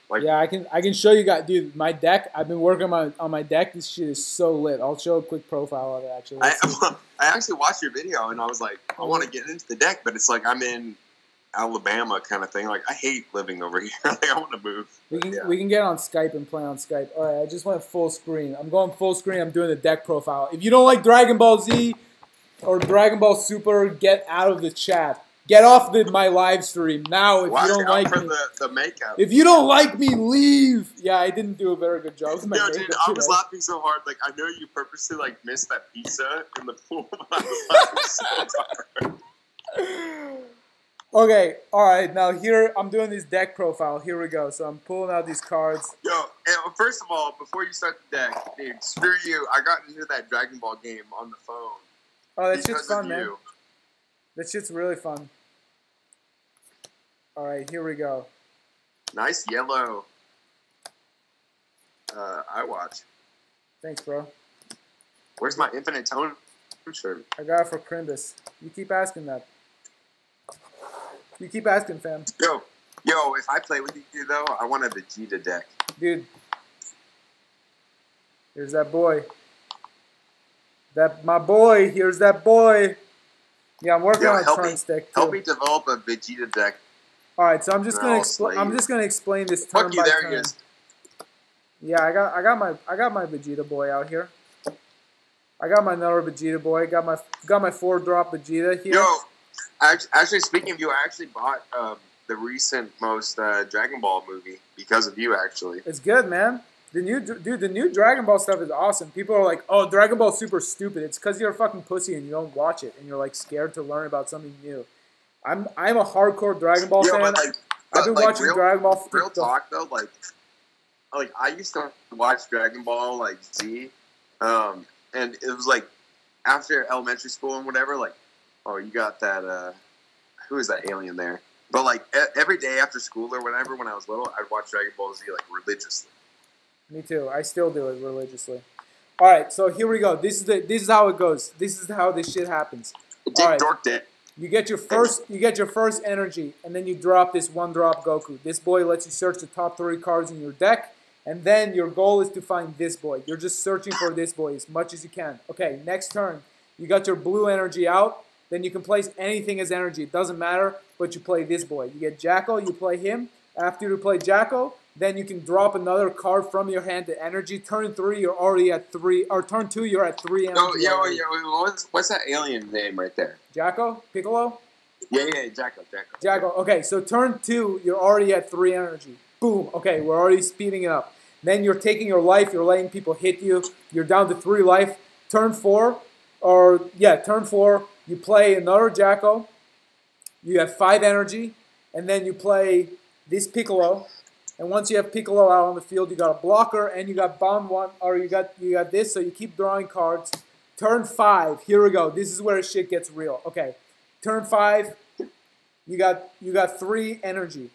Like, yeah, I can show you guys, dude. My deck. I've been working on my deck. This shit is so lit. I'll show a quick profile of it. Actually, I actually watched your video and I was like, I want to get into the deck, but it's like I'm in Alabama kind of thing. Like I hate living over here. Like I want to move. We can get on Skype and play on Skype. All right, I just went full screen. I'm going full screen. I'm doing the deck profile. If you don't like Dragon Ball Z or Dragon Ball Super, get out of the chat. Get off my live stream now if you don't like me. The makeup. If you don't like me, leave. Yeah, I didn't do a very good job. Yo, dude, I was laughing so hard. Like, I know you purposely, like, missed that pizza in the pool. But I was laughing so hard. Okay, all right. Now here, I'm doing this deck profile. Here we go. So I'm pulling out these cards. Yo, and first of all, before you start the deck, dude, screw you. I got into that Dragon Ball game on the phone. Oh, that shit's fun, man. That shit's really fun. All right, here we go. Nice yellow iWatch. Thanks, bro. Where's my Infinite Tone shirt? I got it for Crimbus. You keep asking that. You keep asking, fam. Yo, if I play with you, though, I want a Vegeta deck. Dude. Here's that boy. My boy. Here's that boy. Yeah, I'm working on a Trunks deck, too. Help me develop a Vegeta deck. All right, so I'm just gonna explain this turn by turn. He is. Yeah, I got my Vegeta boy out here. I got my another Vegeta boy. Got my 4-drop Vegeta here. Yo, actually, speaking of you, I actually bought the recent most Dragon Ball movie because of you. Actually, it's good, man. The new Dragon Ball stuff is awesome. People are like, "Oh, Dragon Ball's super stupid." It's because you're a fucking pussy and you don't watch it, and you're like scared to learn about something new. I'm a hardcore Dragon Ball fan. I've been watching Dragon Ball. Real talk though, like I used to watch Dragon Ball like Z, and it was like after elementary school and whatever. Like, oh, you got that? Who is that alien there? But like every day after school or whatever, when I was little, I'd watch Dragon Ball Z like religiously. Me too. I still do it religiously. All right, so here we go. This is how it goes. This is how this shit happens. All right. Dork Dick. You get your first energy, and then you drop this 1-drop Goku. This boy lets you search the top 3 cards in your deck, and then your goal is to find this boy. You're just searching for this boy as much as you can. Okay, next turn, you got your blue energy out. Then you can place anything as energy. It doesn't matter, but you play this boy. You get Jacko, you play him. After you play Jacko, then you can drop another card from your hand to energy. Turn 3, you're already at 3, or turn 2, you're at 3 energy. What's that alien name right there? Jacko? Piccolo? Yeah, Jacko. Jacko. Okay, so turn 2, you're already at 3 energy. Boom. Okay, we're already speeding it up. Then you're taking your life, you're letting people hit you. You're down to 3 life. Turn 4, you play another Jacko. You have 5 energy, and then you play this Piccolo. And once you have Piccolo out on the field, you got a blocker and you got bound one, or you got this, so you keep drawing cards. Turn 5, here we go. This is where shit gets real. Okay, turn 5, You got 3 energy.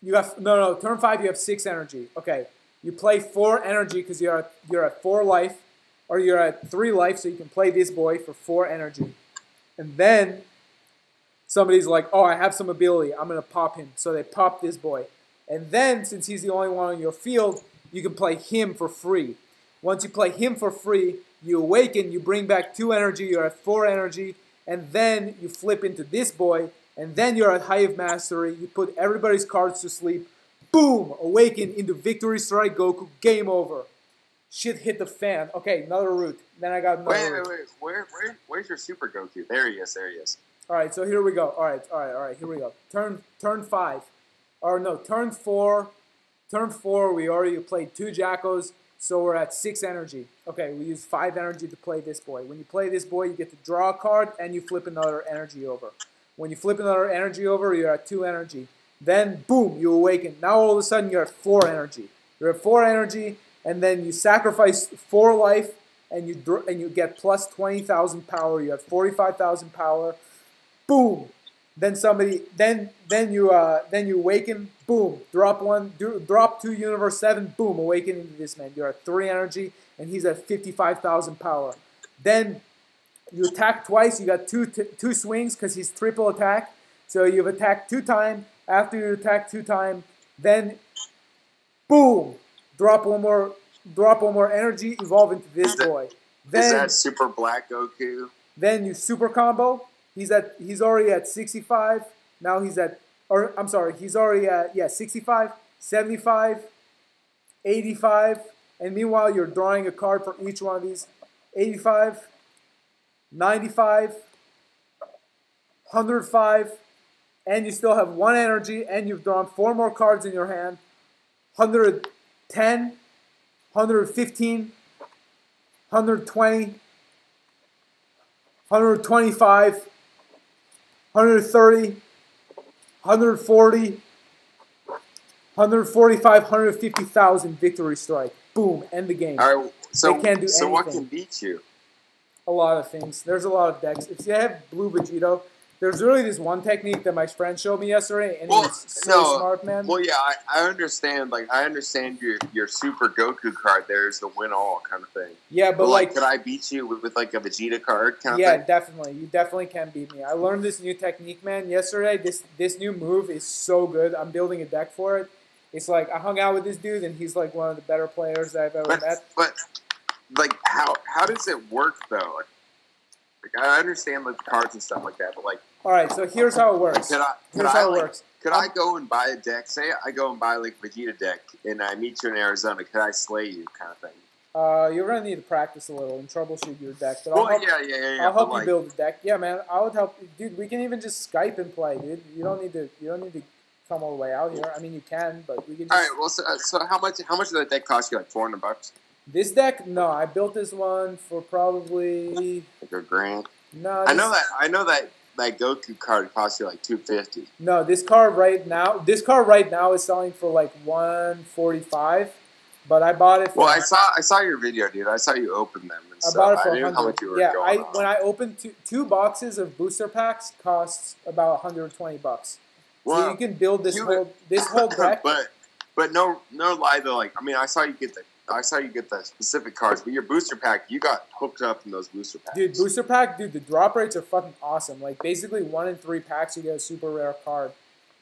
You got no. Turn 5, you have 6 energy. Okay. You play 4 energy because you're at 4 life, or you're at 3 life, so you can play this boy for 4 energy. And then somebody's like, oh, I have some ability. I'm gonna pop him. So they pop this boy. And then, since he's the only one on your field, you can play him for free. Once you play him for free, you awaken, you bring back 2 energy, you're at 4 energy, and then you flip into this boy, and then you're at Hive Mastery, you put everybody's cards to sleep, boom, awaken into Victory Strike Goku, game over. Shit hit the fan. Okay, another route. Then I got another route. Wait. Where's your Super Goku? There he is. Alright, so here we go. Alright, here we go. Turn 5. Or no, turn 4. Turn 4, we already played 2 Jackos, so we're at 6 energy. Okay, we use 5 energy to play this boy. When you play this boy, you get to draw a card, and you flip another energy over. When you flip another energy over, you're at 2 energy. Then, boom, you awaken. Now all of a sudden, you're at 4 energy. You're at 4 energy, and then you sacrifice 4 life, and you get plus 20,000 power. You have 45,000 power. Boom. Then you awaken. Boom. Drop 2 Universe 7. Boom. Awaken into this man. You're at 3 energy, and he's at 55,000 power. Then you attack twice. You got two swings because he's triple attack. So you've attacked 2 times. After you attack 2 times, then boom. Drop one more energy. Evolve into this boy. Then, is that Super Black Goku? Then you super combo. He's already at 65. Now he's at, or I'm sorry, he's already at 65, 75, 85, and meanwhile you're drawing a card for each one of these. 85, 95, 105, and you still have 1 energy, and you've drawn 4 more cards in your hand. 110, 115, 120, 125, 130, 140, 145, 150,000 Victory Strike. Boom, end the game. All right, so, they can't do anything. What can beat you? A lot of things. There's a lot of decks. If you have Blue Vegito, there's really this one technique that my friend showed me yesterday, and he's so smart, man. Well, yeah, I understand. Like, I understand your Super Goku card there is the win all kind of thing. Yeah, but like, could I beat you with like a Vegeta card kind of thing? Yeah, definitely. You definitely can beat me. I learned this new technique, man, yesterday. This new move is so good. I'm building a deck for it. It's like I hung out with this dude, and he's like one of the better players that I've ever met. But like, how does it work though? Like, I understand like the cards and stuff like that, but like. All right, so here's how it works. Could I go and buy a deck? Say I go and buy like Vegeta deck, and I meet you in Arizona. Could I slay you, kind of thing? You're gonna need to practice a little and troubleshoot your deck. But I'll help you build a deck. Yeah, man, I would help, dude. We can even just Skype and play, dude. You don't need to come all the way out here. I mean, you can, but we can. Just... All right. Well, so how much does that deck cost you? Like $400? This deck? No, I built this one for probably like $1,000. No, I know that Goku card costs you like $250. No, this card right now is selling for like $145, but I bought it for. Well, I saw your video, dude. I saw you open them and stuff. Bought it for I knew how much you were going on. When I opened two boxes of booster packs, costs about $120. Well, so you can build this whole deck. But no lie though. Like, I mean, I saw you get the specific cards, but your booster pack, you got hooked up in those booster packs. Dude, booster pack, the drop rates are fucking awesome. Like, basically 1 in 3 packs you get a super rare card.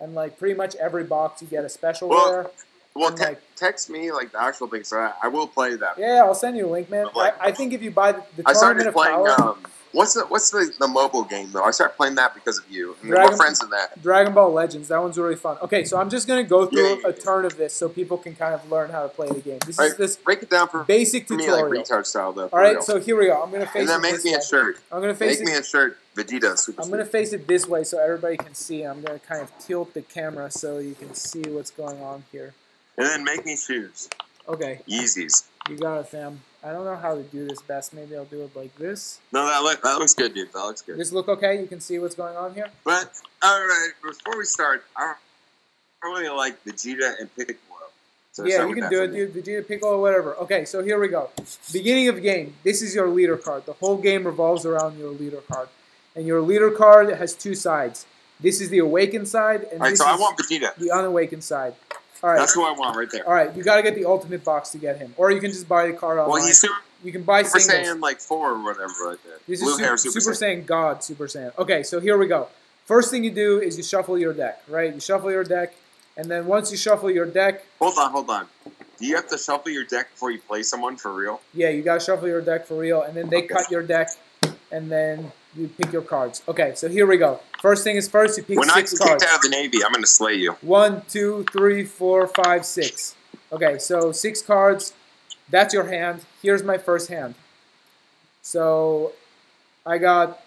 And, like, pretty much every box you get a special rare. Well, text me, like, the actual thing, so I will play that. Yeah, I'll send you a link, man. I think if you buy the Tournament of Power... What's the mobile game, though? I started playing that because of you. I mean, we're friends in that. Dragon Ball Legends. That one's really fun. Okay, so I'm just going to go through a turn of this so people can kind of learn how to play the game. This is this break it down for basic tutorial. Me, like retard style, though. All right, so here we go. I'm going to face it this way. And then make me a shirt. I'm going to face me a shirt. Vegeta Super I'm going to face it this way so everybody can see. I'm going to kind of tilt the camera so you can see what's going on here. And then make me shoes. Okay. Yeezys. You got it, fam. I don't know how to do this best. Maybe I'll do it like this. No, that looks good, dude. That looks good. This look okay? You can see what's going on here? But, alright, before we start, I really like Vegeta and Piccolo. So yeah, you can do it, dude. Vegeta, Piccolo, whatever. Okay, so here we go. Beginning of game. This is your leader card. The whole game revolves around your leader card. And your leader card has 2 sides. This is the awakened side, and All right, this so I is want Vegeta. the unawakened side. All right. That's who I want right there. All right, you got to get the ultimate box to get him, or you can just buy the card online. Well, he's you can buy Super singles. Saiyan like 4 or whatever right there. This Blue is hair Super Super Saiyan. Saiyan God, Super Saiyan. Okay, so here we go. First thing you do is you shuffle your deck, right? You shuffle your deck, and then once you shuffle your deck... Hold on. Do you have to shuffle your deck before you play someone for real? Yeah, you got to shuffle your deck for real, and then they cut your deck, and then you pick your cards. Okay, so here we go. First thing is first, you pick 6 cards. When I get kicked out of the Navy, I'm going to slay you. 1, 2, 3, 4, 5, 6. Okay, so 6 cards. That's your hand. Here's my first hand. So I got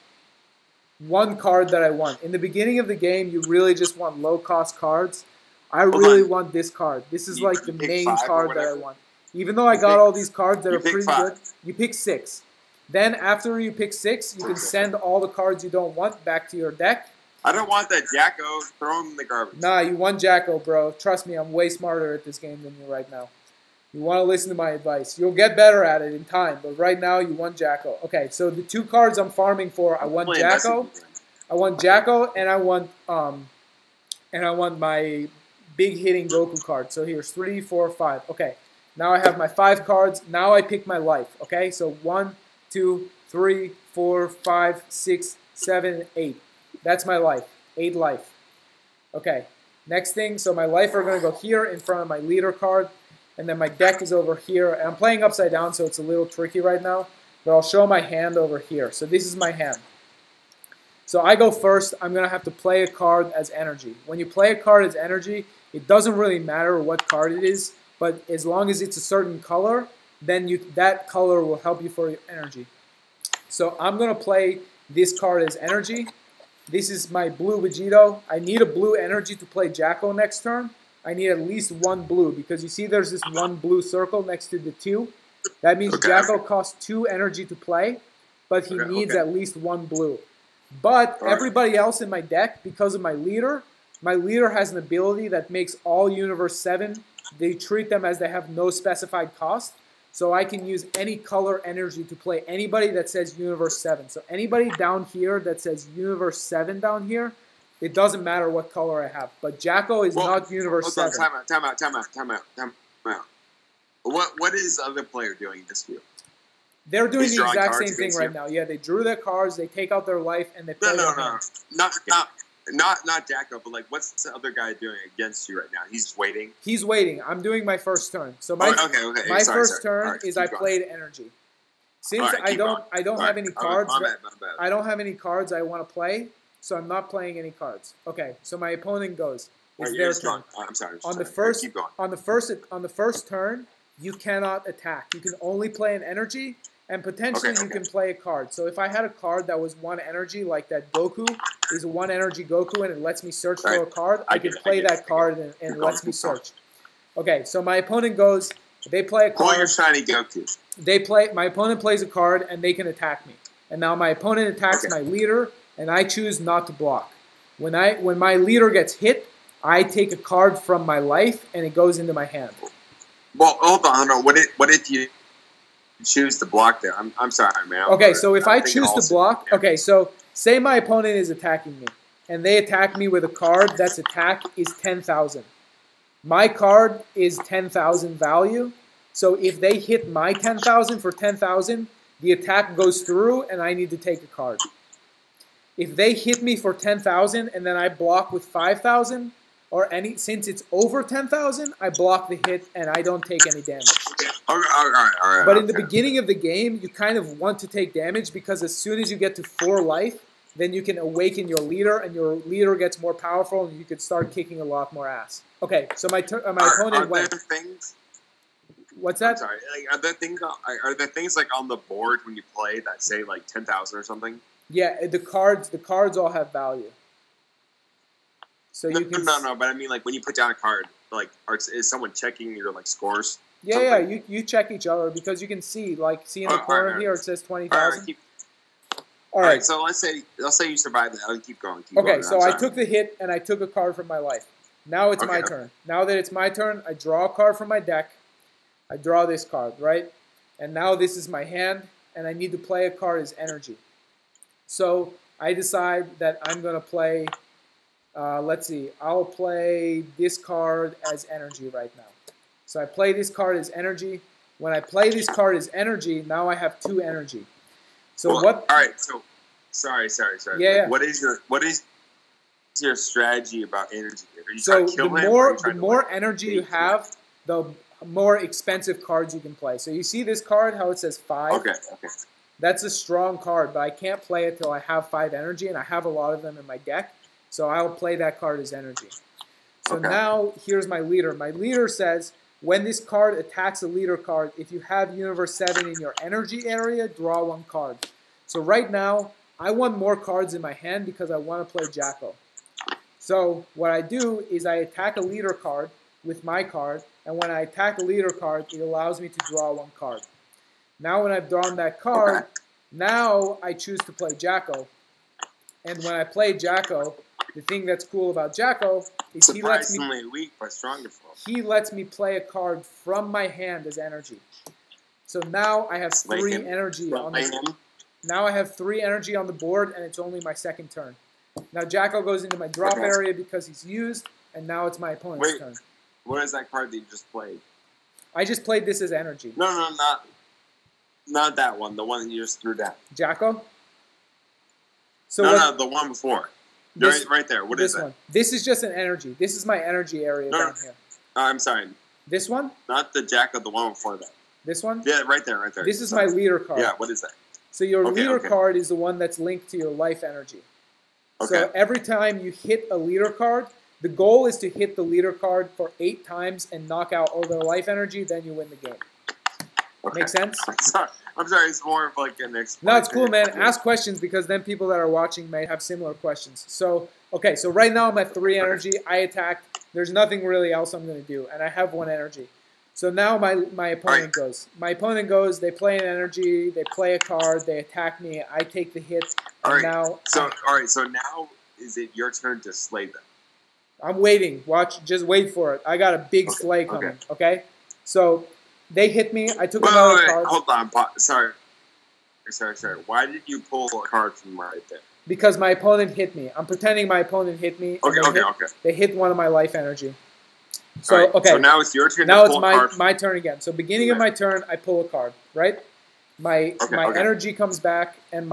1 card that I want. In the beginning of the game, you really just want low-cost cards. I really want this card. This is like the main card that I want. Even though I got all these cards that are pretty good, you pick 6. Then after you pick 6, you can send all the cards you don't want back to your deck. I don't want that Jacko. Throw him in the garbage. Nah, you want Jacko, bro. Trust me, I'm way smarter at this game than you right now. You want to listen to my advice. You'll get better at it in time, but right now you want Jacko. Okay, so the 2 cards I'm farming for, I want Jacko. I want Jacko, and I want my big hitting Goku card. So here's 3, 4, 5. Okay, now I have my 5 cards. Now I pick my life. Okay, so 1, 2, 3, 4, 5, 6, 7, 8. That's my life. 8 life. Okay, next thing. So my life are going to go here in front of my leader card. And then my deck is over here. And I'm playing upside down, so it's a little tricky right now. But I'll show my hand over here. So this is my hand. So I go first. I'm going to have to play a card as energy. When you play a card as energy, it doesn't really matter what card it is. But as long as it's a certain color, then that color will help you for your energy. So I'm going to play this card as energy. This is my blue Vegito. I need a blue energy to play Jacko next turn. I need at least 1 blue because you see there's this 1 blue circle next to the 2. That means Jacko costs 2 energy to play, but he needs at least 1 blue. But everybody else in my deck, because of my leader has an ability that makes all Universe 7, they treat them as they have no specified cost. So I can use any color energy to play anybody that says Universe 7. So anybody down here that says Universe 7 down here, it doesn't matter what color I have. But Jacko is not Universe 7. Time out. What is the other player doing this to you? They're doing the exact same thing right now. Yeah, they drew their cards, they take out their life, and they play their hand. Not Jacko, but like, what's the other guy doing against you right now? He's waiting. He's waiting. I'm doing my first turn. So my first turn is I played energy. Since I don't have any cards. I don't have any cards I want to play, so I'm not playing any cards. Okay, so my opponent goes. It's their turn. I'm sorry. On the first turn, you cannot attack. You can only play an energy. And potentially you can play a card. So if I had a card that was 1 energy, like that Goku is a 1 energy Goku, and it lets me search for a card, I could play that card and it lets me search. Okay, so my opponent goes, they play a card. Pull your shiny Goku. My opponent plays a card, and they can attack me. And now my opponent attacks my leader, and I choose not to block. When my leader gets hit, I take a card from my life, and it goes into my hand. Well, hold on. What if you choose to block there? I'm sorry, man. Okay, so if I choose to block, okay, so say my opponent is attacking me, and they attack me with a card that's attack is 10,000. My card is 10,000 value, so if they hit my 10,000 for 10,000, the attack goes through, and I need to take a card. If they hit me for 10,000 and then I block with 5,000, since it's over 10,000, I block the hit and I don't take any damage. All right. But in the beginning of the game, you kind of want to take damage because as soon as you get to 4 life, then you can awaken your leader and your leader gets more powerful and you can start kicking a lot more ass. Okay, so my opponent went. What's that? I'm sorry. Like, are there things like on the board when you play that say like 10,000 or something? Yeah, the cards all have value. So no, you can no, but I mean like when you put down a card, like is someone checking your like scores? Yeah, you check each other because you can see in the corner here it says 20,000. All right, so let's say you survive that. I'll keep going. Okay, so I took the hit and I took a card from my life. Now it's my turn. Now that it's my turn, I draw a card from my deck. I draw this card, right? And now this is my hand, and I need to play a card as energy. So I decide that I'm going to play Let's see. I'll play this card as energy right now. So I play this card as energy. When I play this card as energy, now I have 2 energy. So well, what? All right. So sorry. Yeah. What is your strategy about energy? Are you So trying to kill him, or are you the trying to, more like, energy you bait him? have, the more expensive cards you can play. So you see this card, how it says 5? Okay. That's a strong card, but I can't play it till I have 5 energy, and I have a lot of them in my deck. So I'll play that card as energy. So now here's my leader. My leader says, when this card attacks a leader card, if you have Universe 7 in your energy area, draw 1 card. So right now, I want more cards in my hand because I want to play Jacko. So what I do is I attack a leader card with my card, and when I attack a leader card, it allows me to draw 1 card. Now when I've drawn that card, now I choose to play Jacko. And when I play Jacko, the thing that's cool about Jacko is surprisingly weak but stronger for him. he lets me play a card from my hand as energy. So now I have 3 energy on the Now I have 3 energy on the board, and it's only my 2nd turn. Now Jacko goes into my drop area because he's used, and now it's my opponent's turn. What is that card that you just played? I just played this as energy. No, not that one. The one that you just threw down. Jacko? So no, the one before. Right there. What is that? One. This is just an energy. This is my energy area down here. I'm sorry. This one? Not the Jacko, the one before that. This one? Yeah, right there. This is my leader card. Yeah, what is that? So your leader card is the one that's linked to your life energy. Okay. So every time you hit a leader card, the goal is to hit the leader card for 8 times and knock out all their life energy, then you win the game. Make sense? I'm sorry, it's more of like an explanation. No, it's cool, man. Ask questions because then people that are watching may have similar questions. So, okay, so right now I'm at 3 energy. I attack. There's nothing really else I'm going to do, and I have 1 energy. So now my opponent goes. My opponent goes, they play an energy, they play a card, they attack me, I take the hit, and now... So now is it your turn to slay them? I'm waiting. Watch, just wait for it. I got a big slay coming, okay? So they hit me, I took another card. Hold on, sorry. Why did you pull a card from right there? Because my opponent hit me. I'm pretending my opponent hit me. Okay. They hit one of my life energy. So So now it's your turn. Now it's my turn again. So beginning of my turn, I pull a card, right? My energy comes back, and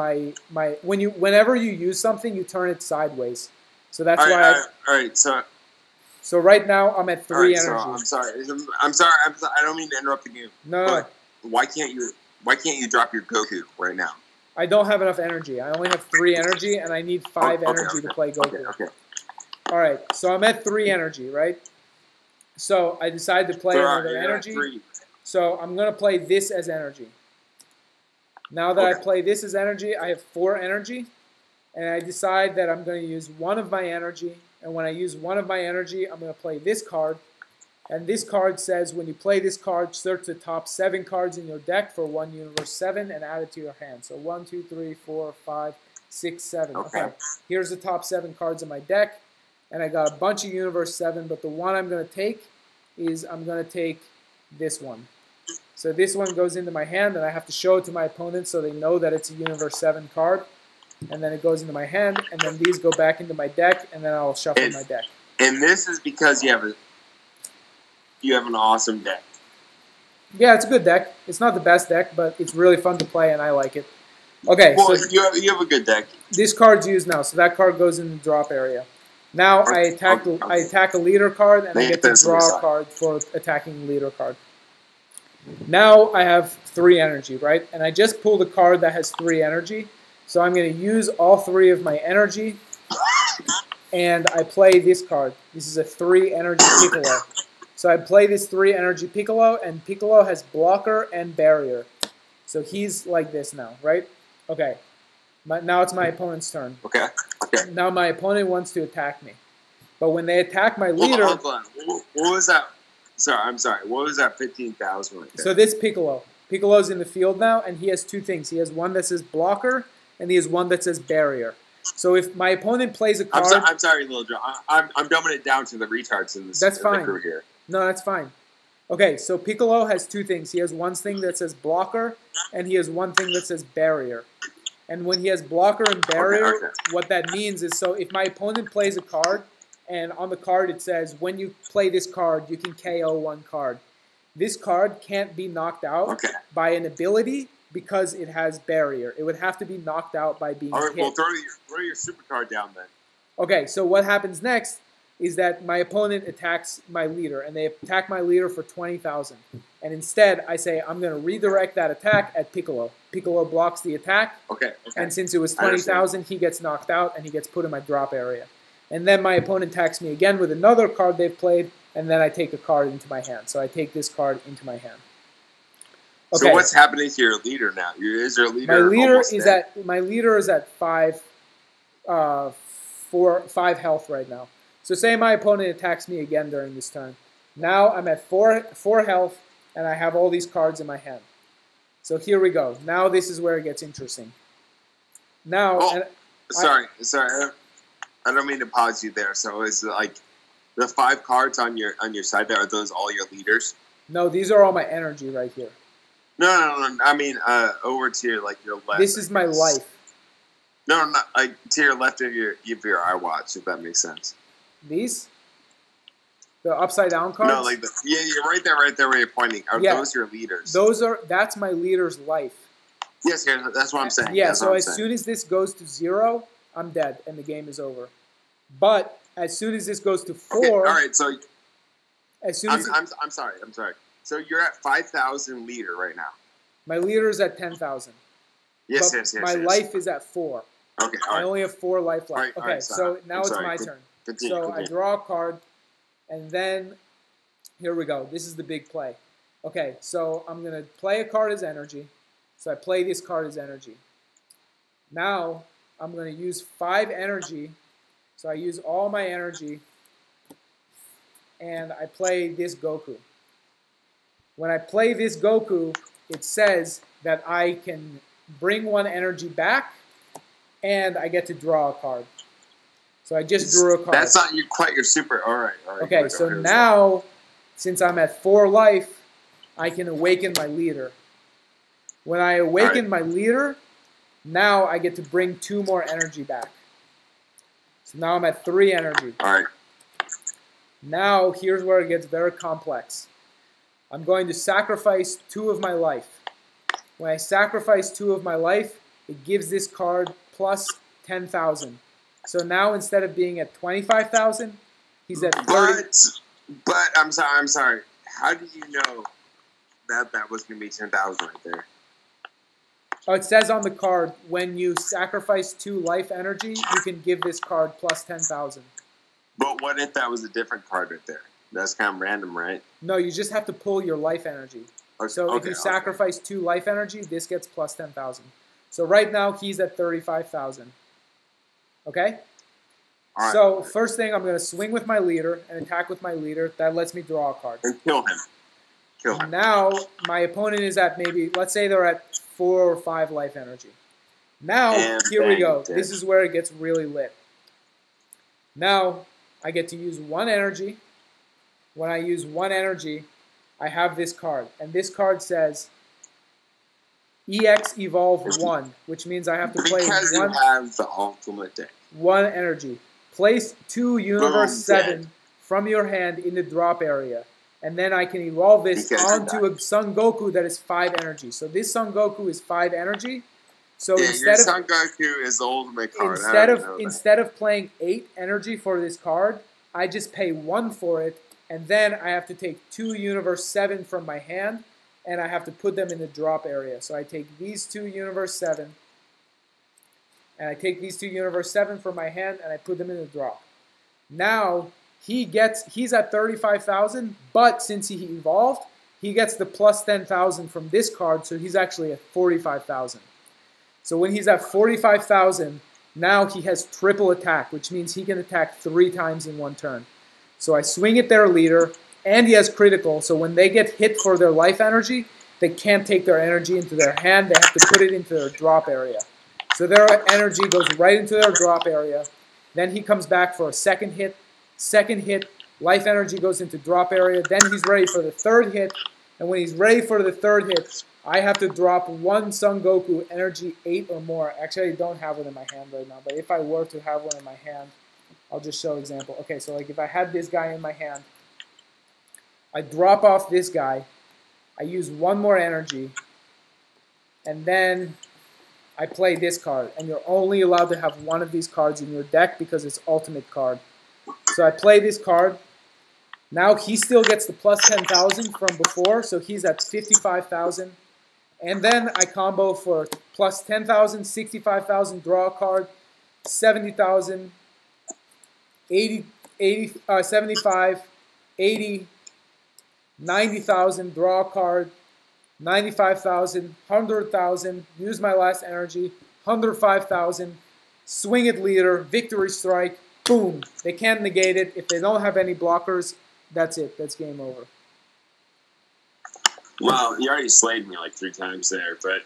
whenever you use something, you turn it sideways. So that's why. All right. So right now I'm at 3 energy. So I'm sorry. I don't mean to interrupt the game. No. Why can't you drop your Goku right now? I don't have enough energy. I only have 3 energy, and I need 5 energy to play Goku. Okay. All right. So I'm at 3 energy, right? So I decided to play another energy. So I'm going to play this as energy. Now that I play this as energy, I have 4 energy. And I decide that I'm going to use 1 of my energy. And when I use 1 of my energy, I'm going to play this card. And this card says when you play this card, search the top 7 cards in your deck for 1 Universe 7 and add it to your hand. So 1, 2, 3, 4, 5, 6, 7. Okay. Here's the top 7 cards in my deck. And I got a bunch of Universe 7, but the one I'm going to take is I'm going to take this one. So this one goes into my hand, and I have to show it to my opponent so they know that it's a Universe 7 card. And then it goes into my hand, and then these go back into my deck, and then I'll shuffle my deck. And this is because you have an awesome deck. Yeah, it's a good deck. It's not the best deck, but it's really fun to play, and I like it. Okay, well, so you have a good deck. This card's used now, so that card goes in the drop area. Now I attack a leader card, and I get to draw a card for attacking the leader card. Now I have 3 energy, right? And I just pulled a card that has 3 energy. So I'm going to use all 3 of my energy, and I play this card. This is a 3 energy Piccolo. So I play this 3 energy Piccolo, and Piccolo has blocker and barrier. So he's like this now, right? Okay. Now it's my opponent's turn. Okay. Now my opponent wants to attack me. But when they attack my leader... Hold on. What was that? I'm sorry. What was that 15,000 right there? So this Piccolo. Piccolo's in the field now, and he has 2 things. He has one that says blocker, and he has one that says barrier. So if my opponent plays a card... I'm sorry, Lil Joe. I'm dumbing it down to the retards in this crew here. No, that's fine. Okay, so Piccolo has 2 things. He has one thing that says blocker, and he has one thing that says barrier. And when he has blocker and barrier, Okay. what that means is, so if my opponent plays a card, and on the card it says, when you play this card, you can KO one card. This card can't be knocked out by an ability because it has barrier. It would have to be knocked out by being hit. Well, throw your super card down then. Okay, so what happens next is that my opponent attacks my leader, and they attack my leader for 20,000. And instead, I say, I'm going to redirect that attack at Piccolo. Piccolo blocks the attack, and since it was 20,000, he gets knocked out, and he gets put in my drop area. And then my opponent attacks me again with another card they've played, and then I take a card into my hand. So I take this card into my hand. Okay. So what's happening to your leader now? Is your leader my leader is at 5 health right now. So say my opponent attacks me again during this turn. Now I'm at 4 health, and I have all these cards in my hand. So here we go. Now this is where it gets interesting. Now, sorry. I don't mean to pause you there. So is it like the 5 cards on your side there? Are those all your leaders? No, these are all my energy right here. No. I mean, over to your left. This is my life. No, not like to your left of your iWatch, if that makes sense. These? The upside down cards? No, like you're right there where you're pointing. Are those your leaders? That's my leader's life. Yes, that's what I'm saying. Yeah, so as soon as this goes to 0, I'm dead and the game is over. But as soon as this goes to 4, all right. So as soon as I'm sorry. So you're at 5,000 leader right now. My leader is at 10,000. Yes. My life is at 4. Okay, I only have 4 life left. Okay, so now it's my turn. Continue. I draw a card, and then here we go. This is the big play. Okay, so I'm going to play a card as energy. So I play this card as energy. Now I'm going to use 5 energy. So I use all my energy, and I play this Goku. When I play this Goku, it says that I can bring 1 energy back, and I get to draw a card. So I just drew a card. That's not quite your super. All right. Okay, so now, since I'm at 4 life, I can awaken my leader. When I awaken my leader, now I get to bring 2 more energy back. So now I'm at 3 energy. All right. Now, here's where it gets very complex. I'm going to sacrifice 2 of my life. When I sacrifice 2 of my life, it gives this card plus 10,000. So now instead of being at 25,000, he's at 30. But I'm sorry. How do you know that was going to be 10,000 right there? Oh, it says on the card, when you sacrifice 2 life energy, you can give this card plus 10,000. But what if that was a different card right there? That's kind of random, right? No, you just have to pull your life energy. Okay, so if you sacrifice 2 life energy, this gets plus 10,000. So right now, he's at 35,000. Okay? All right. So first thing, I'm going to swing with my leader and attack with my leader. That lets me draw a card. And kill him. Now, my opponent is at maybe, let's say they're at 4 or 5 life energy. Now, here we go. This is where it gets really lit. Now, I get to use 1 energy. When I use 1 energy, I have this card. And this card says EX Evolve 1, which means I have to play because you have the ultimate deck. 1 energy. Place 2 Universe 7 from your hand in the drop area. And then I can evolve this onto a Son Goku that is 5 energy. So this Son Goku is 5 energy. So your Son Goku is the ultimate card. Instead of playing 8 energy for this card, I just pay 1 for it. And then I have to take 2 Universe 7 from my hand, and I have to put them in the drop area. So I take these 2 Universe 7, and I take these 2 Universe 7 from my hand, and I put them in the drop. Now, he's at 35,000, but since he evolved, he gets the plus 10,000 from this card, so he's actually at 45,000. So when he's at 45,000, now he has triple attack, which means he can attack 3 times in 1 turn. So I swing at their leader, and he has critical, so when they get hit for their life energy, they can't take their energy into their hand, they have to put it into their drop area. So their energy goes right into their drop area. Then he comes back for a second hit, life energy goes into drop area, then he's ready for the 3rd hit, and when he's ready for the 3rd hit, I have to drop one Son Goku energy 8 or more. Actually, I don't have one in my hand right now, but if I were to have one in my hand, I'll just show example. Okay, so like if I had this guy in my hand, I drop off this guy, I use one more energy, and then I play this card. And you're only allowed to have one of these cards in your deck because it's ultimate card. So I play this card. Now he still gets the plus 10,000 from before, so he's at 55,000. And then I combo for plus 10,000, 65,000, draw a card, 70,000, 75, 80, 90,000, draw a card, 95,000, 100,000, use my last energy, 105,000, swing it leader, victory strike, boom. They can't negate it. If they don't have any blockers, that's it. That's game over. Well, you already slayed me like 3 times there, but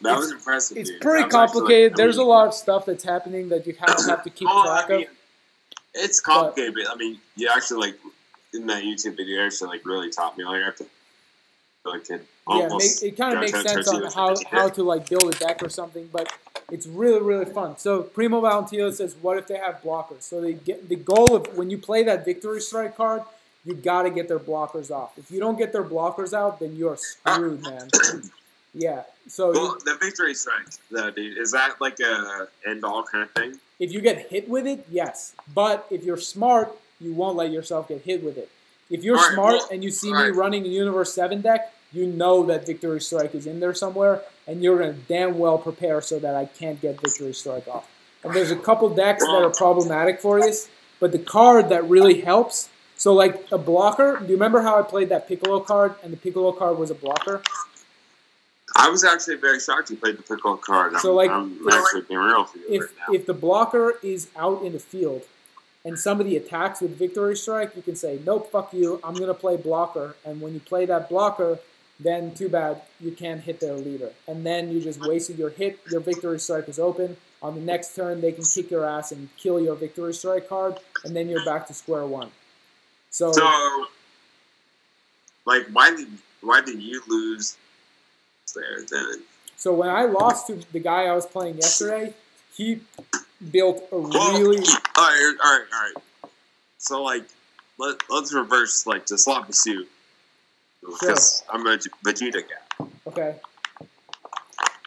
that was impressive. It's dude. pretty complicated. There's a lot of stuff that's happening that you kind of have to keep track of. It's complicated, but I mean, you actually like in that YouTube video, actually like really taught me. Like I have to like it kind of makes sense on how to like build a deck or something, but it's really, really fun. So Primo Valentino says, what if they have blockers? So they get the goal of when you play that victory strike card, you got to get their blockers off. If you don't get their blockers out, then you're screwed, man. Yeah. So the victory strike, though, dude, is that like a end all kind of thing? If you get hit with it, yes. But if you're smart, you won't let yourself get hit with it. If you're smart and you see me running a Universe 7 deck, you know that victory strike is in there somewhere, and you're going to damn well prepare so that I can't get victory strike off. And there's a couple decks that are problematic for this, but the card that really helps. So like a blocker, do you remember how I played that Piccolo card, and the Piccolo card was a blocker? I was actually very shocked you played the Piccolo card. So like, I'm actually being real for you right now. If the blocker is out in the field and somebody attacks with victory strike, you can say, nope, fuck you, I'm going to play blocker. And when you play that blocker, then too bad, you can't hit their leader. And then you just wasted your hit, your victory strike is open. On the next turn, they can kick your ass and kill your victory strike card, and then you're back to square one. So like, why did you lose there then? So when I lost to the guy I was playing yesterday, he built a really... All right. So, like, let's reverse, like, the sloppy suit. Because I'm a Vegeta guy. Okay.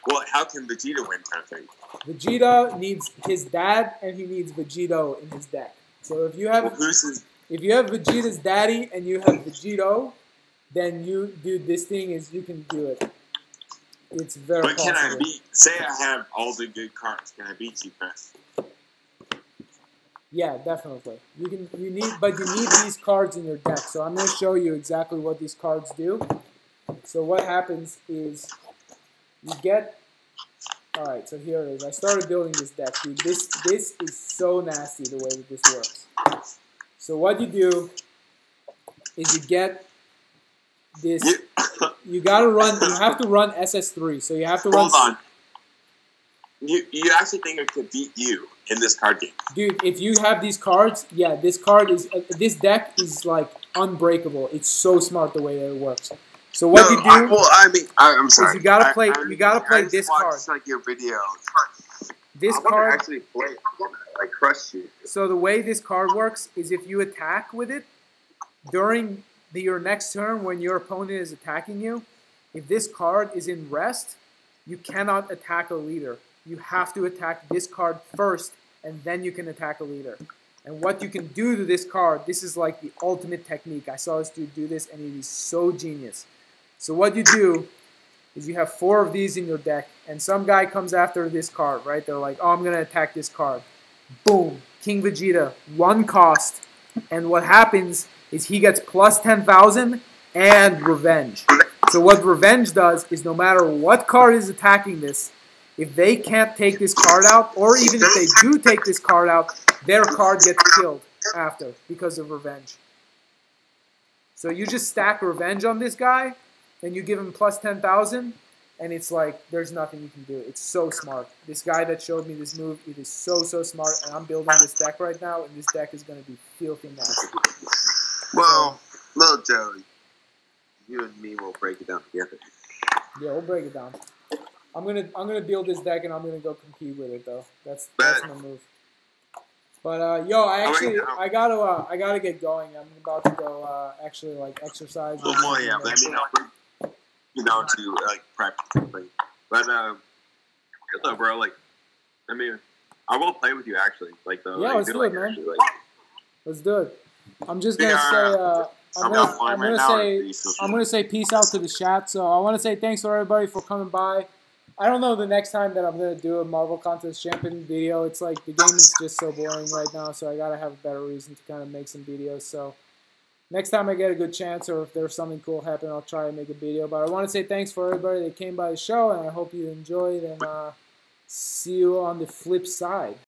Well, how can Vegeta win kind of thing? Vegeta needs his dad, and he needs Vegito in his deck. So if you have Vegeta's daddy and you have Vegito, then this thing is, you can do it. It's very possible. But can I say I have all the good cards, can I beat you, Chris? Yeah, definitely. You need these cards in your deck. So I'm going to show you exactly what these cards do. So what happens is you get... Alright, so here it is. I started building this deck, dude. This is so nasty the way that this works. So what you do is you get this... You have to run SS3. So you have to run... Hold on. You actually think I could beat you in this card game? Dude, if you have these cards, yeah, this deck is like unbreakable. It's so smart the way that it works. So what you do? I'm sorry. You gotta play this card. Like your video. This card actually play. I crush you. So the way this card works is if you attack with it during your next turn when your opponent is attacking you, if this card is in rest, you cannot attack a leader. You have to attack this card first, and then you can attack a leader. And what you can do to this card, this is like the ultimate technique. I saw this dude do this, and it is so genius. So what you do is you have 4 of these in your deck, and some guy comes after this card, right? They're like, oh, I'm going to attack this card. Boom, King Vegeta, 1 cost. And what happens is he gets plus 10,000 and Revenge. So what Revenge does is no matter what card is attacking this, if they can't take this card out, or even if they do take this card out, their card gets killed after because of Revenge. So you just stack Revenge on this guy, and you give him plus 10,000, and it's like there's nothing you can do. It's so smart. This guy that showed me this move, it is so smart, and I'm building this deck right now, and this deck is going to be filthy nasty. Well, little Joey, You and me will break it down together. Yeah, we'll break it down. I'm gonna build this deck and I'm gonna go compete with it though. That's my move. But yo, I gotta get going. I'm about to go actually like exercise. Oh boy, yeah. But I mean, to like practice something. But look, bro. Like, I mean, I will play with you actually. Like the yeah, let's do it, man. Actually, like, let's do it. I'm just gonna say. I'm gonna say peace out to the chat. So I want to say thanks for everybody for coming by. I don't know the next time that I'm gonna do a Marvel Contest Champion video. It's like the game is just so boring right now, so I gotta have a better reason to kind of make some videos. So next time I get a good chance, or if there's something cool happen, I'll try and make a video. But I want to say thanks for everybody that came by the show, and I hope you enjoyed. And see you on the flip side.